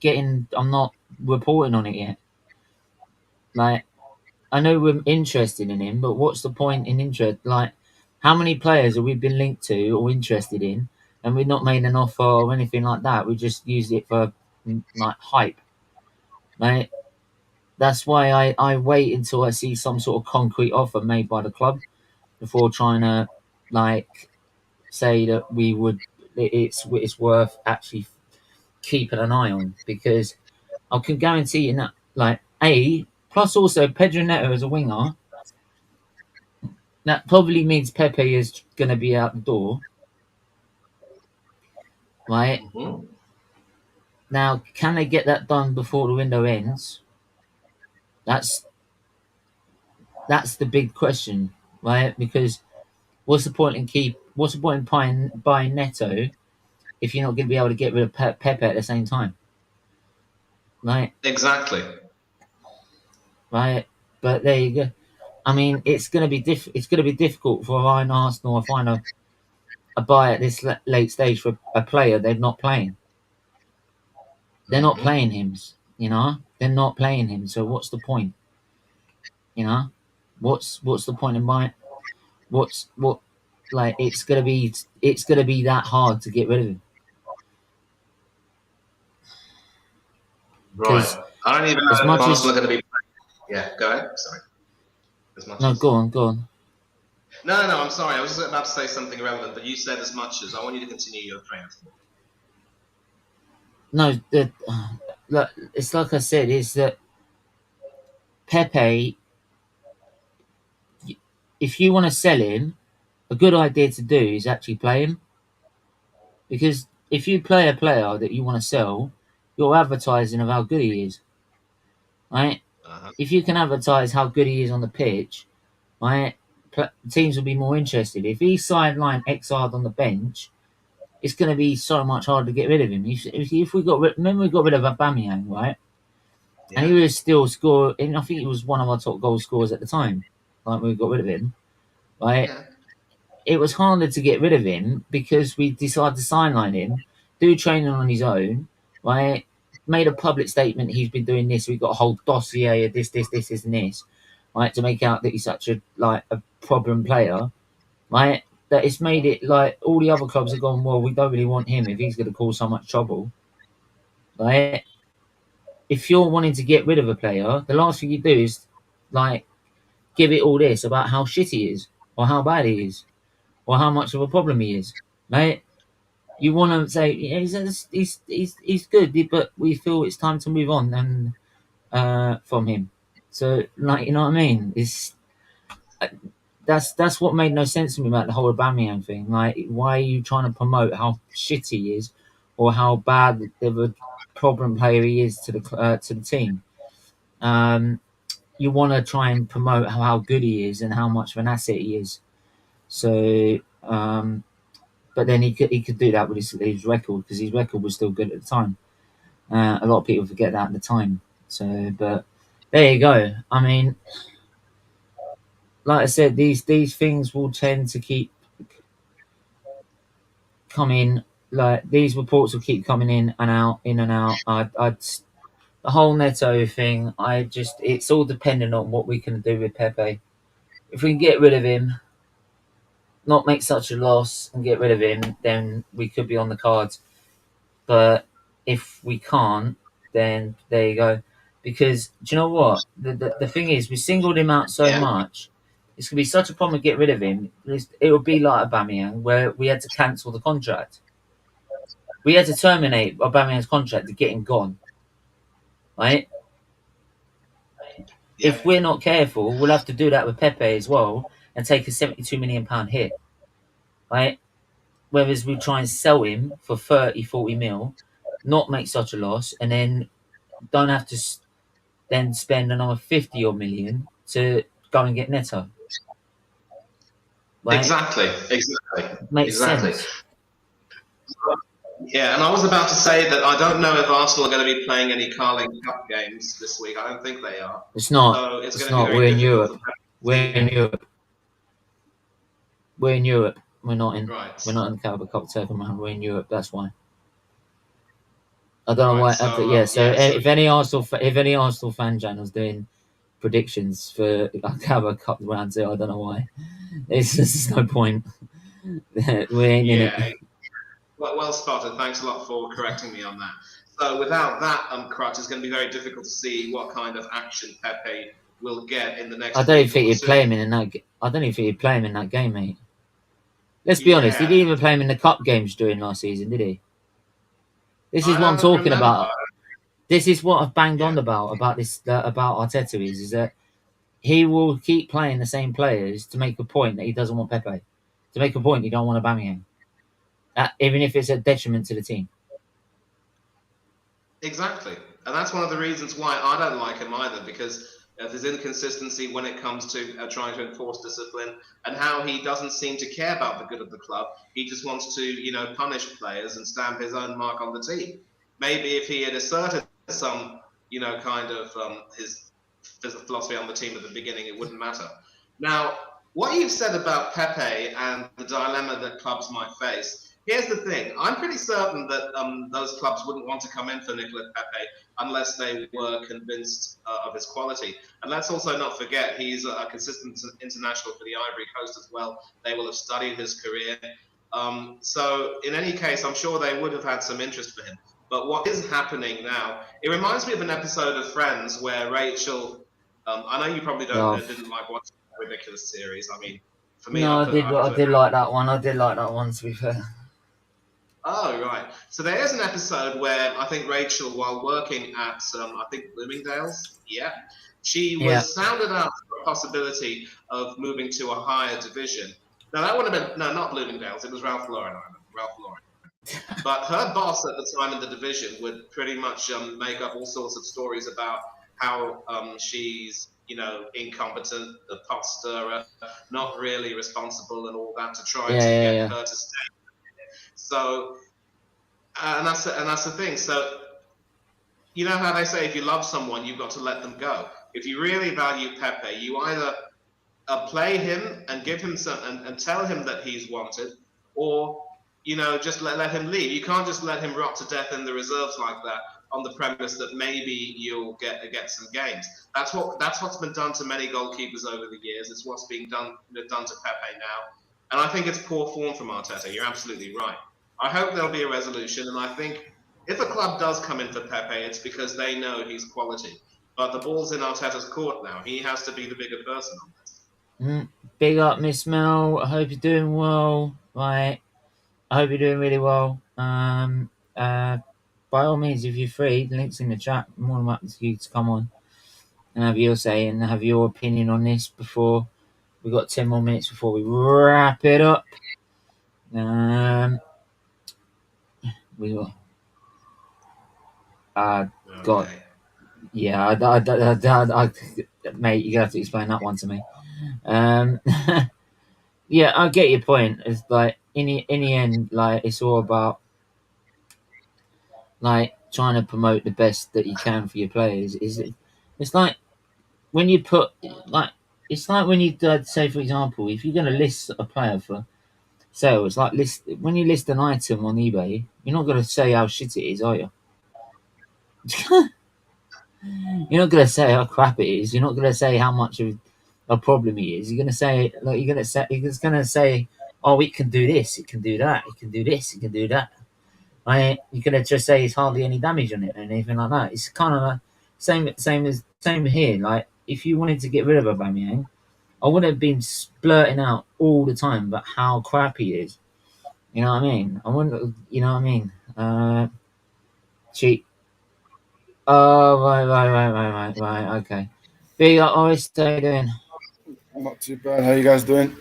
reporting on it yet. Like, I know we're interested in him, but what's the point in interest? Like, how many players have we been linked to or interested in, and we've not made an offer or anything like that? We just used it for like hype, right? That's why I wait until I see some sort of concrete offer made by the club before trying to like say that it's worth actually keeping an eye on, because I can guarantee you that, like, plus also Pedro Neto as a winger, that probably means Pepe is going to be out the door, right? Mm-hmm. Now, can they get that done before the window ends? That's the big question, right? Because what's the point in buying Neto if you're not going to be able to get rid of Pepe at the same time, right? Exactly. Right, but there you go. I mean, it's going to be difficult for Arsenal to find a buy at this late stage for a player they're not playing. They're not playing him, They're not playing him. So what's the point? What's the point in buying? It's gonna be that hard to get rid of him. Right. I don't even know if Arsenal are going to be. Yeah, go ahead. Sorry. Go on. No, I'm sorry. I was just about to say something irrelevant, but you said as much as. I want you to continue your train of thought. No, it's like I said, is that Pepe, if you want to sell him, a good idea to do is actually play him. Because if you play a player that you want to sell, you're advertising of how good he is, right? Uh-huh. If you can advertise how good he is on the pitch, right, teams will be more interested. If he's sidelined Exard on the bench, it's going to be so much harder to get rid of him. If we got remember we got rid of Aubameyang, right? Yeah. And he was still scoring. I think he was one of our top goal scorers at the time. Like when we got rid of him, right? Yeah. It was harder to get rid of him because we decided to sideline him, do training on his own, right? Made a public statement. He's been doing this. We've got a whole dossier of this, and this, right? To make out that he's such a problem player, right? That it's made it like all the other clubs have gone, well, we don't really want him if he's going to cause so much trouble, right? If you're wanting to get rid of a player, the last thing you do is like give it all this about how shit he is, or how bad he is, or how much of a problem he is, right? You want to say yeah, he's good, but we feel it's time to move on and from him. So like you know what I mean? That's what made no sense to me about the whole Aubameyang thing. Like, why are you trying to promote how shit he is, or how bad of a problem player he is to the team? You want to try and promote how good he is and how much of an asset he is. So, but then he could do that with his record because his record was still good at the time. A lot of people forget that at the time. So, but there you go. I mean, like I said, these things will tend to keep coming. Like these reports will keep coming in and out, in and out. The whole Neto thing. It's all dependent on what we can do with Pepe. If we can get rid of him, not make such a loss and get rid of him, then we could be on the cards. But if we can't, then there you go. Because do you know what? The thing is, we singled him out so much. It's going to be such a problem to get rid of him. It would be like Aubameyang, where we had to cancel the contract. We had to terminate Aubameyang's contract to get him gone. Right? Yeah. If we're not careful, we'll have to do that with Pepe as well and take a £72 million hit. Right? Whereas we try and sell him for 40 mil, not make such a loss, and then don't have to then spend another 50 or million to go and get Neto. Right? Exactly. Makes sense. Yeah, and I was about to say that I don't know if Arsenal are going to be playing any Carling Cup games this week. I don't think they are. It's not. So it's it's going not. To be We're very in Europe. difficult We're in Europe. We're in Europe. We're not in. Right. We're not in the Carabao Cup second round. We're in Europe. That's why. I don't know why. So, if any Arsenal fan channel's doing predictions for Carabao Cup round 2, I don't know why. It's just no point. We ain't in it. Well spotted. Thanks a lot for correcting me on that. So without that crutch, it's going to be very difficult to see what kind of action Pepe will get in the next. I don't even think he'd play him in that. I don't even think he'd play him in that game, mate. Let's be honest. Did he even play him in the cup games during last season? Did he? This is what I'm talking about. This is what I've banged on about this about Arteta is that he will keep playing the same players to make a point that he doesn't want Pepe, to make a point he don't want Aubameyang, even if it's a detriment to the team. Exactly, and that's one of the reasons why I don't like him either, because there's inconsistency when it comes to trying to enforce discipline, and how he doesn't seem to care about the good of the club. He just wants to, punish players and stamp his own mark on the team. Maybe if he had asserted some, kind of his philosophy on the team at the beginning, it wouldn't matter. Now, what you've said about Pepe and the dilemma that clubs might face, here's the thing. I'm pretty certain that those clubs wouldn't want to come in for Nicolas Pepe unless they were convinced of his quality. And let's also not forget, he's a consistent international for the Ivory Coast as well. They will have studied his career. So in any case, I'm sure they would have had some interest for him. But what is happening now, it reminds me of an episode of Friends where Rachel, I know you probably didn't like watching that ridiculous series. I mean, for me... No, I did like that one. I did like that one, to be fair. Oh, right. So there is an episode where I think Rachel, while working at, I think Bloomingdale's, she was sounded out for a possibility of moving to a higher division. Now, that would have been, no, not Bloomingdale's, it was Ralph Lauren. But her boss at the time in the division would pretty much make up all sorts of stories about how she's, incompetent, a pot stirrer, not really responsible and all that to try to get her to stay. So, and that's the thing. So, you know how they say if you love someone, you've got to let them go. If you really value Pepe, you either play him and give him some and tell him that he's wanted, or just let him leave. You can't just let him rot to death in the reserves like that on the premise that maybe you'll get some games. That's what's been done to many goalkeepers over the years. It's what's being done to Pepe now, and I think it's poor form from Arteta. You're absolutely right. I hope there'll be a resolution, and I think if a club does come in for Pepe, it's because they know he's quality. But the ball's in Arteta's court now. He has to be the bigger person on this. Big up, Miss Mel. I hope you're doing well. Right. I hope you're doing really well. By all means, if you're free, the link's in the chat. I'm more than welcome to you to come on and have your say and have your opinion on this before we've got 10 more minutes before we wrap it up. We will. God. Yeah, I, mate, you're gonna have to explain that one to me. Yeah, I get your point. It's like in the end, like it's all about like trying to promote the best that you can for your players. It's like when you put like it's like when you say, for example, if you're going to list a player for sale, it's like when you list an item on eBay, you're not going to say how shit it is, are you? You're not going to say how crap it is. You're not going to say how much of a problem he is. You're going to say like you're going to say, oh, it can do this, it can do that, it can do this, it can do that. You could just say it's hardly any damage on it and anything like that. It's kind of like same here. Like if you wanted to get rid of Aubameyang, I wouldn't have been blurting out all the time about how crap he is. You know what I mean? I wouldn't. You know what I mean? Cheat. Oh right. Okay. Big up, Oris. How you doing? Not too bad. How you guys doing?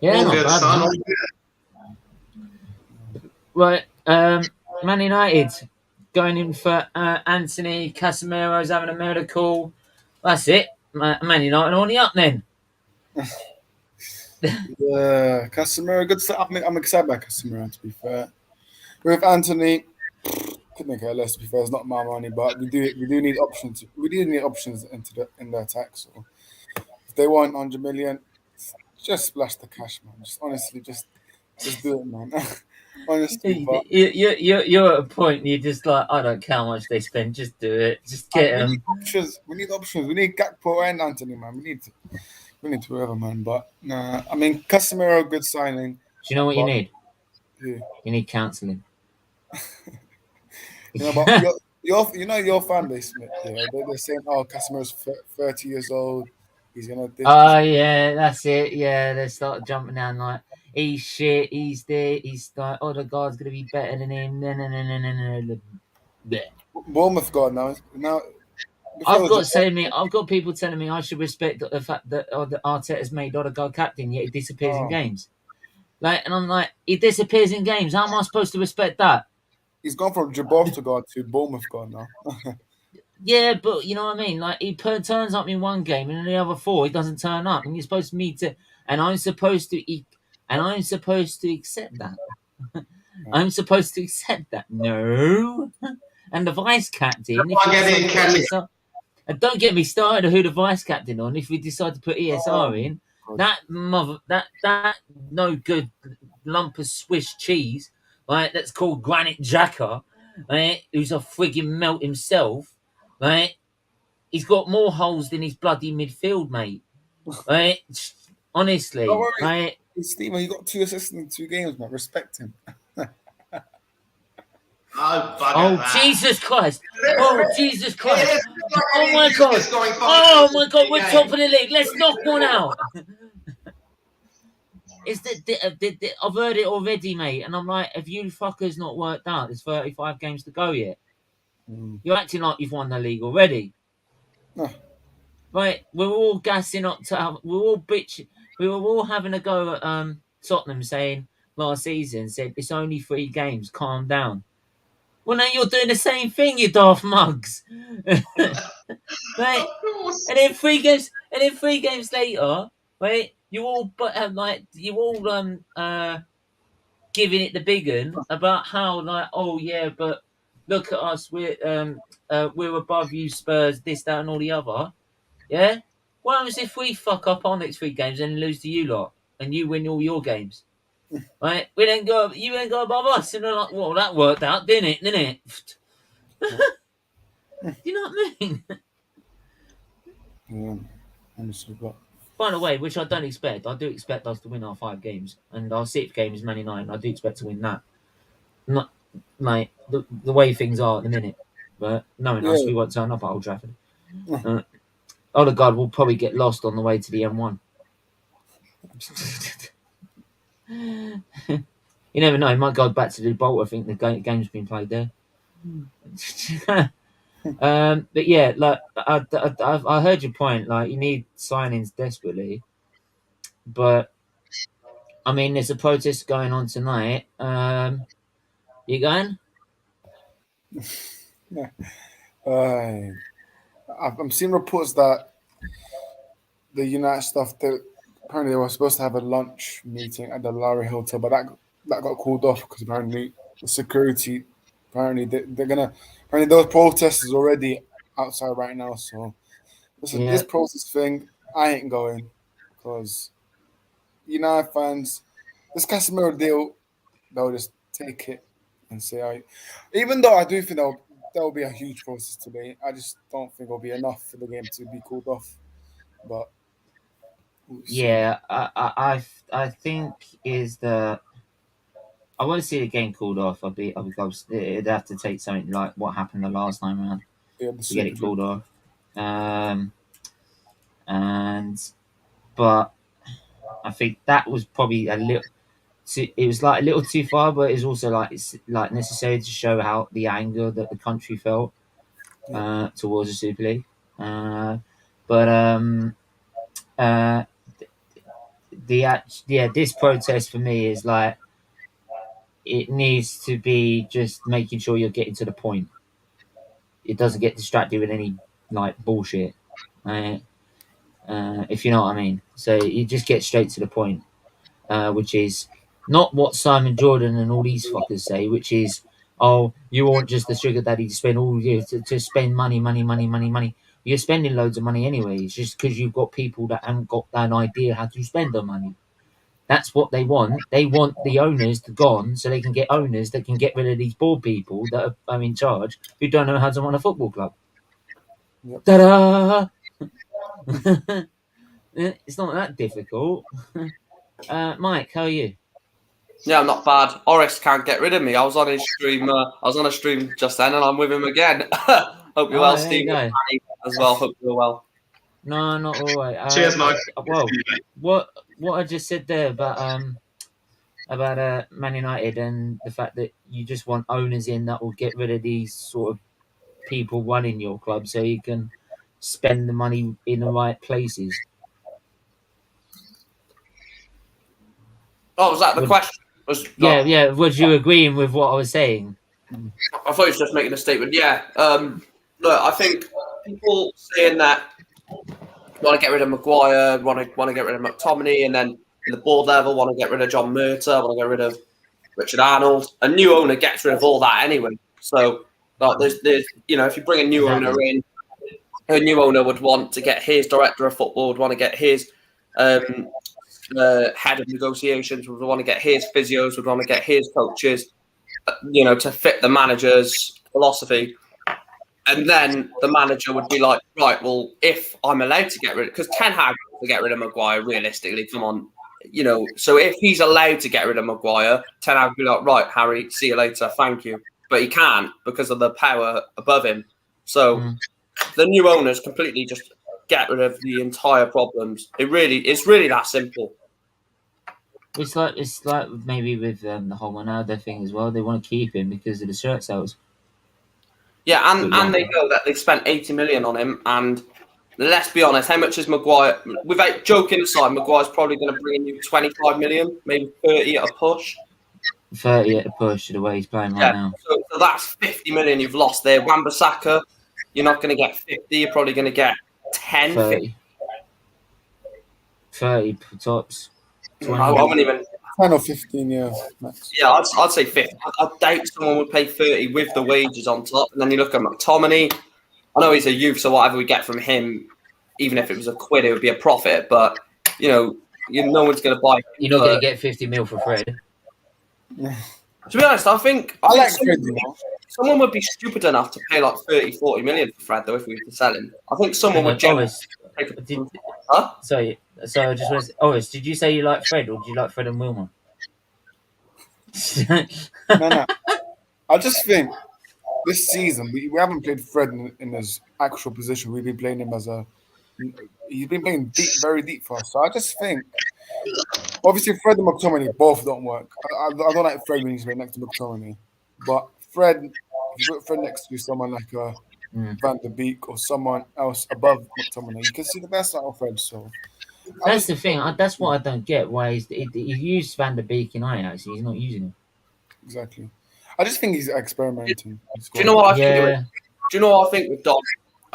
Yeah, All not good, bad. son. Right. Man United going in for Antony. Casemiro's having a miracle. That's it. Man United on the up then. Yeah, Casemiro, good stuff. I'm excited about Casemiro, to be fair. With Antony, couldn't care less, to be fair. It's not my money, but we do need options. We do need options in the attack. So if they want 100 million, just splash the cash, man. Just honestly, just do it, man. Honestly, but you're at a point you're just like, I don't care how much they spend, just do it, just get them. We need options. We need Gakpo and Antony, man. We need whoever, man. But nah, I mean, Casemiro, good signing. Do you know what you need? Yeah. You need counselling. But your fan base, mate. Yeah, they're saying, "Oh, Casemiro's 30 years old. He's gonna." Oh yeah, that's it. Yeah, they start jumping down like he's shit. He's there. He's like, oh, the guy's gonna be better than him. No. Bournemouth got now. I've got people telling me I should respect the fact that Arteta's made Odegaard captain, yet he disappears in games. And I'm like, he disappears in games. How am I supposed to respect that? He's gone from Gibraltar to Bournemouth God now. Yeah, but you know what I mean. Like he turns up in one game, and in the other 4 he doesn't turn up, and you're supposed to I'm supposed to accept that. I'm supposed to accept that. No. And the vice captain. And don't get me started on who the vice captain on. If we decide to put ESR in, that no good lump of Swiss cheese, right? That's called Granit Xhaka, right? Who's a frigging melt himself, right? He's got more holes than his bloody midfield, mate. Right? Honestly, right? Steven, he got 2 assists in 2 games, man. Respect him. Oh, Jesus Christ! Oh, Jesus Christ! Oh my God! Oh my God! We're top of the league. Let's knock one out. I've heard it already, mate, and I'm like, have you fuckers not worked out? There's 35 games to go yet. You're acting like you've won the league already. Right? We're all gassing up to. We're all bitching. We were all having a go at Tottenham, saying last season said it's only 3 games. Calm down. Well, now you're doing the same thing, you daft mugs. Right? And then 3 games later, right? You all giving it the big un about how like, oh yeah, but look at us, we're above you Spurs, this, that, and all the other. Yeah. What happens if we fuck up our next 3 games and lose to you lot, and you win all your games? Right? You ain't go above us, and they're like, well, that worked out, didn't it? Do you know what I mean? Yeah, honestly, but By the way, which I don't expect. I do expect us to win our 5 games, and our 6th game is Man United. I do expect to win that. Not like the way things are at the minute, but knowing us, we won't turn up at Old Trafford. Odegaard will probably get lost on the way to the M1. You never know. He might go back to the Bolt. I think the game's been played there. But yeah, like I heard your point. Like you need signings desperately, but I mean, there's a protest going on tonight. You going? yeah. I'm seeing reports that the United stuff that apparently they were supposed to have a lunch meeting at the Lowry Hotel, but that got called off because apparently the security. Apparently they're gonna. Apparently those protesters already outside right now. So listen, this protest thing, I ain't going because United fans, this Casemiro deal, they'll just take it and say, even though I do think that will be a huge process today, I just don't think it'll be enough for the game to be called off. But yeah, I think is that I want to see the game called off. It'd have to take something like what happened the last time around to get it called off. But I think that was probably a little. It was like a little too far, but it's also it's necessary to show how the anger that the country felt towards the Super League. This protest for me is like it needs to be just making sure you're getting to the point. It doesn't get distracted with any like bullshit, right? If you know what I mean. So you just get straight to the point, which is not what Simon Jordan and all these fuckers say, which is, oh, you want just the sugar daddy to spend all year to spend money. You're spending loads of money anyway. It's just because you've got people that haven't got an idea how to spend their money. That's what they want. They want the owners to gone so they can get owners that can get rid of these bored people that are in charge who don't know how to run a football club. Yep. Ta-da! It's not that difficult. Mike, how are you? Yeah, I'm not bad. Oris can't get rid of me. I was on his stream. I was on a stream just then, and I'm with him again. Hope you're well, Steve. As well. Hope you're well. No, not all right. Cheers, Mike. Well, what I just said there about Man United and the fact that you just want owners in that will get rid of these sort of people running your club, so you can spend the money in the right places. Oh, was that the question? Yeah. Was you agreeing with what I was saying? I thought he was just making a statement. Yeah. Look, I think people saying that want to get rid of Maguire, want to get rid of McTominay, and then in the board level want to get rid of John Murta, want to get rid of Richard Arnold. A new owner gets rid of all that anyway. So, like, there's if you bring a new owner in, a new owner would want to get his director of football, would want to get his head of negotiations, would want to get his physios, would want to get his coaches, to fit the manager's philosophy. And then the manager would be like, right, well, if I'm allowed to get rid of, because Ten Hag to get rid of Maguire, realistically, come on, so if he's allowed to get rid of Maguire, Ten Hag would be like, right, Harry, see you later, thank you. But he can't because of the power above him. So the new owners completely just get rid of the entire problems. It's really that simple. It's like maybe with the whole Ronaldo thing as well. They want to keep him because of the shirt sales. Yeah, and they know that they spent 80 million on him. And let's be honest, how much is Maguire? Without joking aside, Maguire's probably going to bring you 25 million, maybe 30 at a push. 30 at a push, the way he's playing right now. So that's 50 million you've lost there. Wan-Bissaka, you're not going to get 50. You're probably going to get 10. 30 tops. 20. I wouldn't even. 10 or 15 years max. Yeah, I'd say 50. I doubt someone would pay 30 with the wages on top. And then you look at McTominay. I know he's a youth, so whatever we get from him, even if it was a quid, it would be a profit. But, no one's going to buy. You're not going to get 50 mil for Fred. To be honest, I think Fred, someone would be stupid enough to pay like 30, 40 million for Fred, though, if we were to sell him. I think someone would Sorry, I just was. Did you say you like Fred, or did you like Fred and Wilmer? No. I just think this season we haven't played Fred in his actual position. We've been playing him he's been playing deep, very deep for us. So I just think, obviously, Fred and McTominay both don't work. I don't like Fred when he's playing next to McTominay, but Fred, if you put Fred next to someone like Van der Beek or someone else above McTominay, you can see the best out of Fred. So that's the thing. That's what I don't get. Why he used Van der Beek in Ajax, he's not using him. Exactly. I just think he's experimenting. Do you know what I think? Do you know what I think with Don?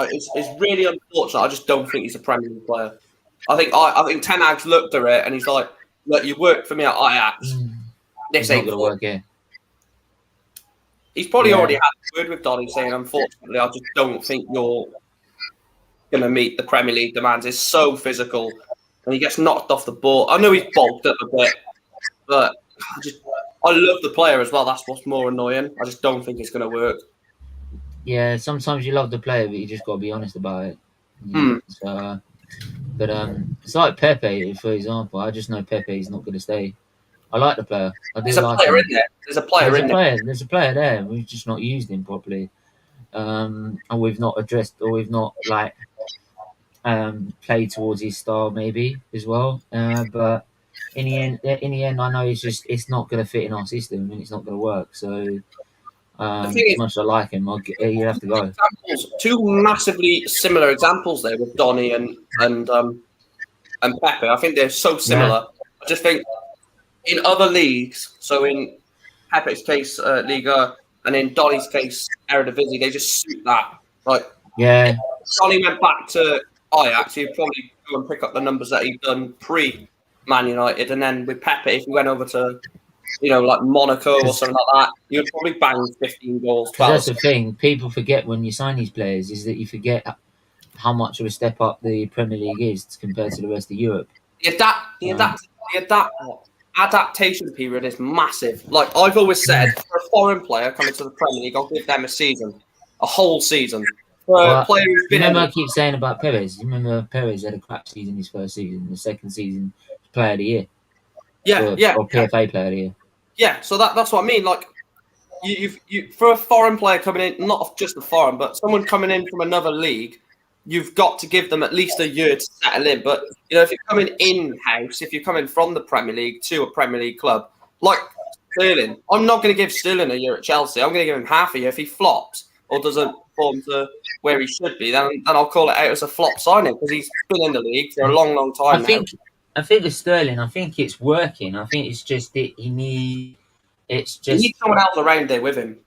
It's really unfortunate. I just don't think he's a Premier League player. I think Ten Hag's looked at it and he's like, "Look, you worked for me at Ajax. This ain't gonna work here." He's probably already had a word with Donny saying, "Unfortunately, I just don't think you're going to meet the Premier League demands. It's so physical, and he gets knocked off the ball. I know he's bulked up a bit, but I love the player as well. That's what's more annoying. I just don't think it's going to work." Yeah, sometimes you love the player, but you just got to be honest about it. So, but it's like Pepe, for example. I just know Pepe is not going to stay. I like the player. There's a player in there. There's a player there. We've just not used him properly, and we've not addressed, or we've not played towards his style maybe as well. But in the end, I know it's not going to fit in our system and it's not going to work. So. As much as I like him, you have to go. Two massively similar examples there with Donny and Pepe. I think they're so similar. Yeah. I just think in other leagues, so in Pepe's case, Liga, and in Donny's case, Eredivisie, they just suit that. Yeah. Donny went back to Ajax, he'd probably go and pick up the numbers that he'd done pre-Man United, and then with Pepe, if he went over to like Monaco or something like that, you'd probably bang 15 goals, 12. That's the thing. People forget when you sign these players is that you forget how much of a step up the Premier League is compared to the rest of Europe. The adaptation period is massive. Like I've always said, for a foreign player coming to the Premier League, I'll give them a whole season. I keep saying about Perez. You remember Perez had a crap season his first season, the second season, Player of the Year. Or PFA Player of the Year. Yeah, so that's what I mean. Like, you for a foreign player coming in, not just a foreign, but someone coming in from another league, you've got to give them at least a year to settle in. But if you're coming in-house, if you're coming from the Premier League to a Premier League club, like Sterling, I'm not going to give Sterling a year at Chelsea. I'm going to give him half a year. If he flops or doesn't perform to where he should be, then I'll call it out as a flop signing because he's been in the league for a long, long time. I think with Sterling, I think it's working. I think it's just that he needs someone else around there with him.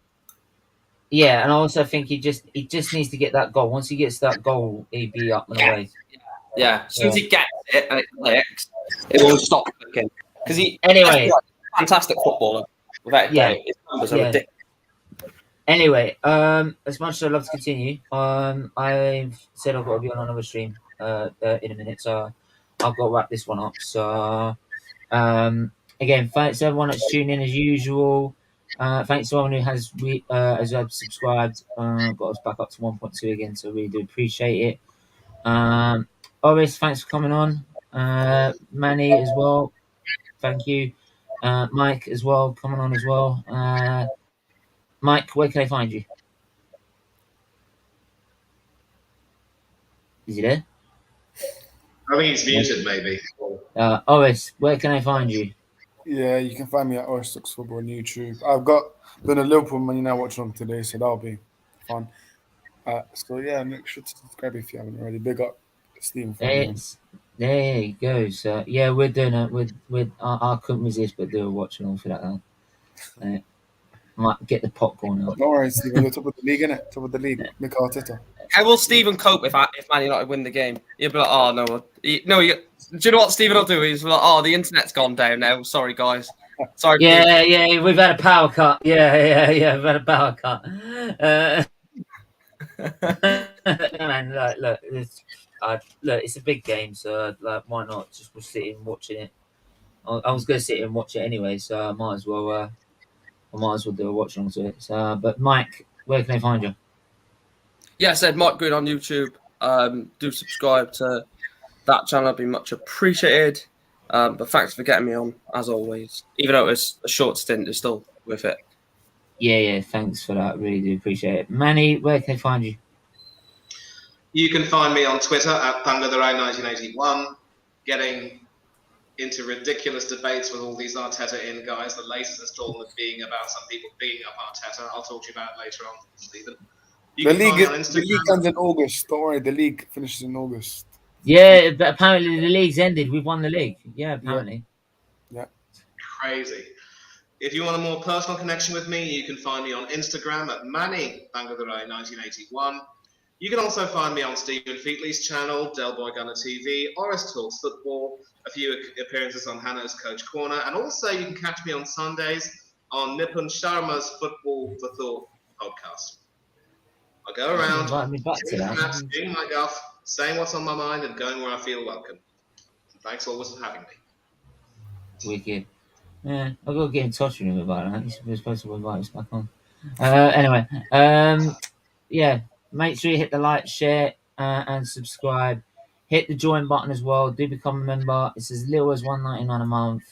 Yeah, and I also think he just needs to get that goal. Once he gets that goal, he'll be up and away. Yeah, as soon as he gets it and it clicks, it won't stop clicking. Because fantastic footballer. Without doubt, his numbers are ridiculous. Anyway, as much as I'd love to continue, I've said I've got to be on another stream in a minute, so I've got to wrap this one up. So, again, thanks to everyone that's tuned in as usual. Thanks to everyone who has subscribed. Got us back up to 1.2 again, so really do appreciate it. Oris, thanks for coming on. Manny as well, thank you. Mike as well, coming on as well. Mike, where can I find you? Is he there? I think he's muted, maybe. Oris, where can I find you? Yeah, you can find me at Oris Looks Football on YouTube. I've done a Liverpool Man United watch along today, so that'll be fun. So yeah, make sure to subscribe if you haven't already. Big up Stephen. There you go. So yeah, we're doing it. I couldn't resist but do a watch along for that. Might get the popcorn out. Don't worry, Stephen. You're top of the league, innit? Top of the league. Mick Arteta. How will Stephen cope if Man United win the game? He'll be like, oh, no. Do you know what Stephen will do? He's like, oh, the internet's gone down now. Sorry, guys. Sorry. Yeah, we've had a power cut. Yeah, we've had a power cut. Man, look, it's a big game, so why not? Just we're sitting watching it. I was going to sit and watch it anyway, so I might as well do a watch along to it. So, but Mike, where can they find you? Yeah, I said Mike Green on YouTube. Do subscribe to that channel. It'd be much appreciated. But thanks for getting me on, as always. Even though it was a short stint, it's still worth it. Yeah, thanks for that. Really do appreciate it. Manny, where can they find you? You can find me on Twitter at Thundertheray1981, getting into ridiculous debates with all these Arteta in guys. The latest installment being about some people beating up Arteta. I'll talk to you about it later on, Stephen. The league ends in August. Don't worry, the league finishes in August. Yeah, but apparently the league's ended. We've won the league. Yeah, apparently. Yeah. Crazy. If you want a more personal connection with me, you can find me on Instagram at Manny1981. You can also find me on Stephen Featley's channel, Del Boy Gunner TV, Oris Talks Football, a few appearances on Hannah's Coach Corner, and also you can catch me on Sundays on Nipun Sharma's Football for Thought podcast. I go around, doing my guff, saying what's on my mind, and going where I feel welcome. And thanks always for having me. Wicked. Yeah, I've got to get in touch with him about that. He's supposed to invite us back on. Anyway, yeah, make sure you hit the like, share, and subscribe. Hit the join button as well. Do become a member. It's as little as $1.99 a month.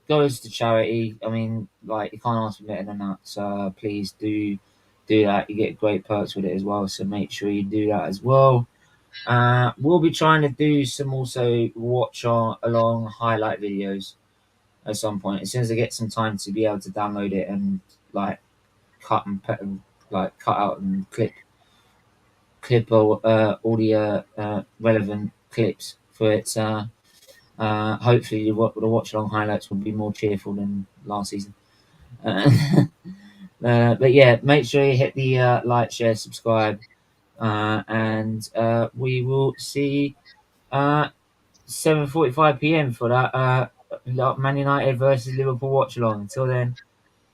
Goes to charity. I mean, you can't ask for better than that. So please do that. You get great perks with it as well. So make sure you do that as well. We'll be trying to do some also watch along highlight videos at some point. As soon as I get some time to be able to download it and cut out and clip all the relevant clips for it. Hopefully the watch along highlights will be more cheerful than last season. But yeah, make sure you hit the like, share, subscribe, and we will see 7:45 p.m. for that Man United versus Liverpool watch along. Until then,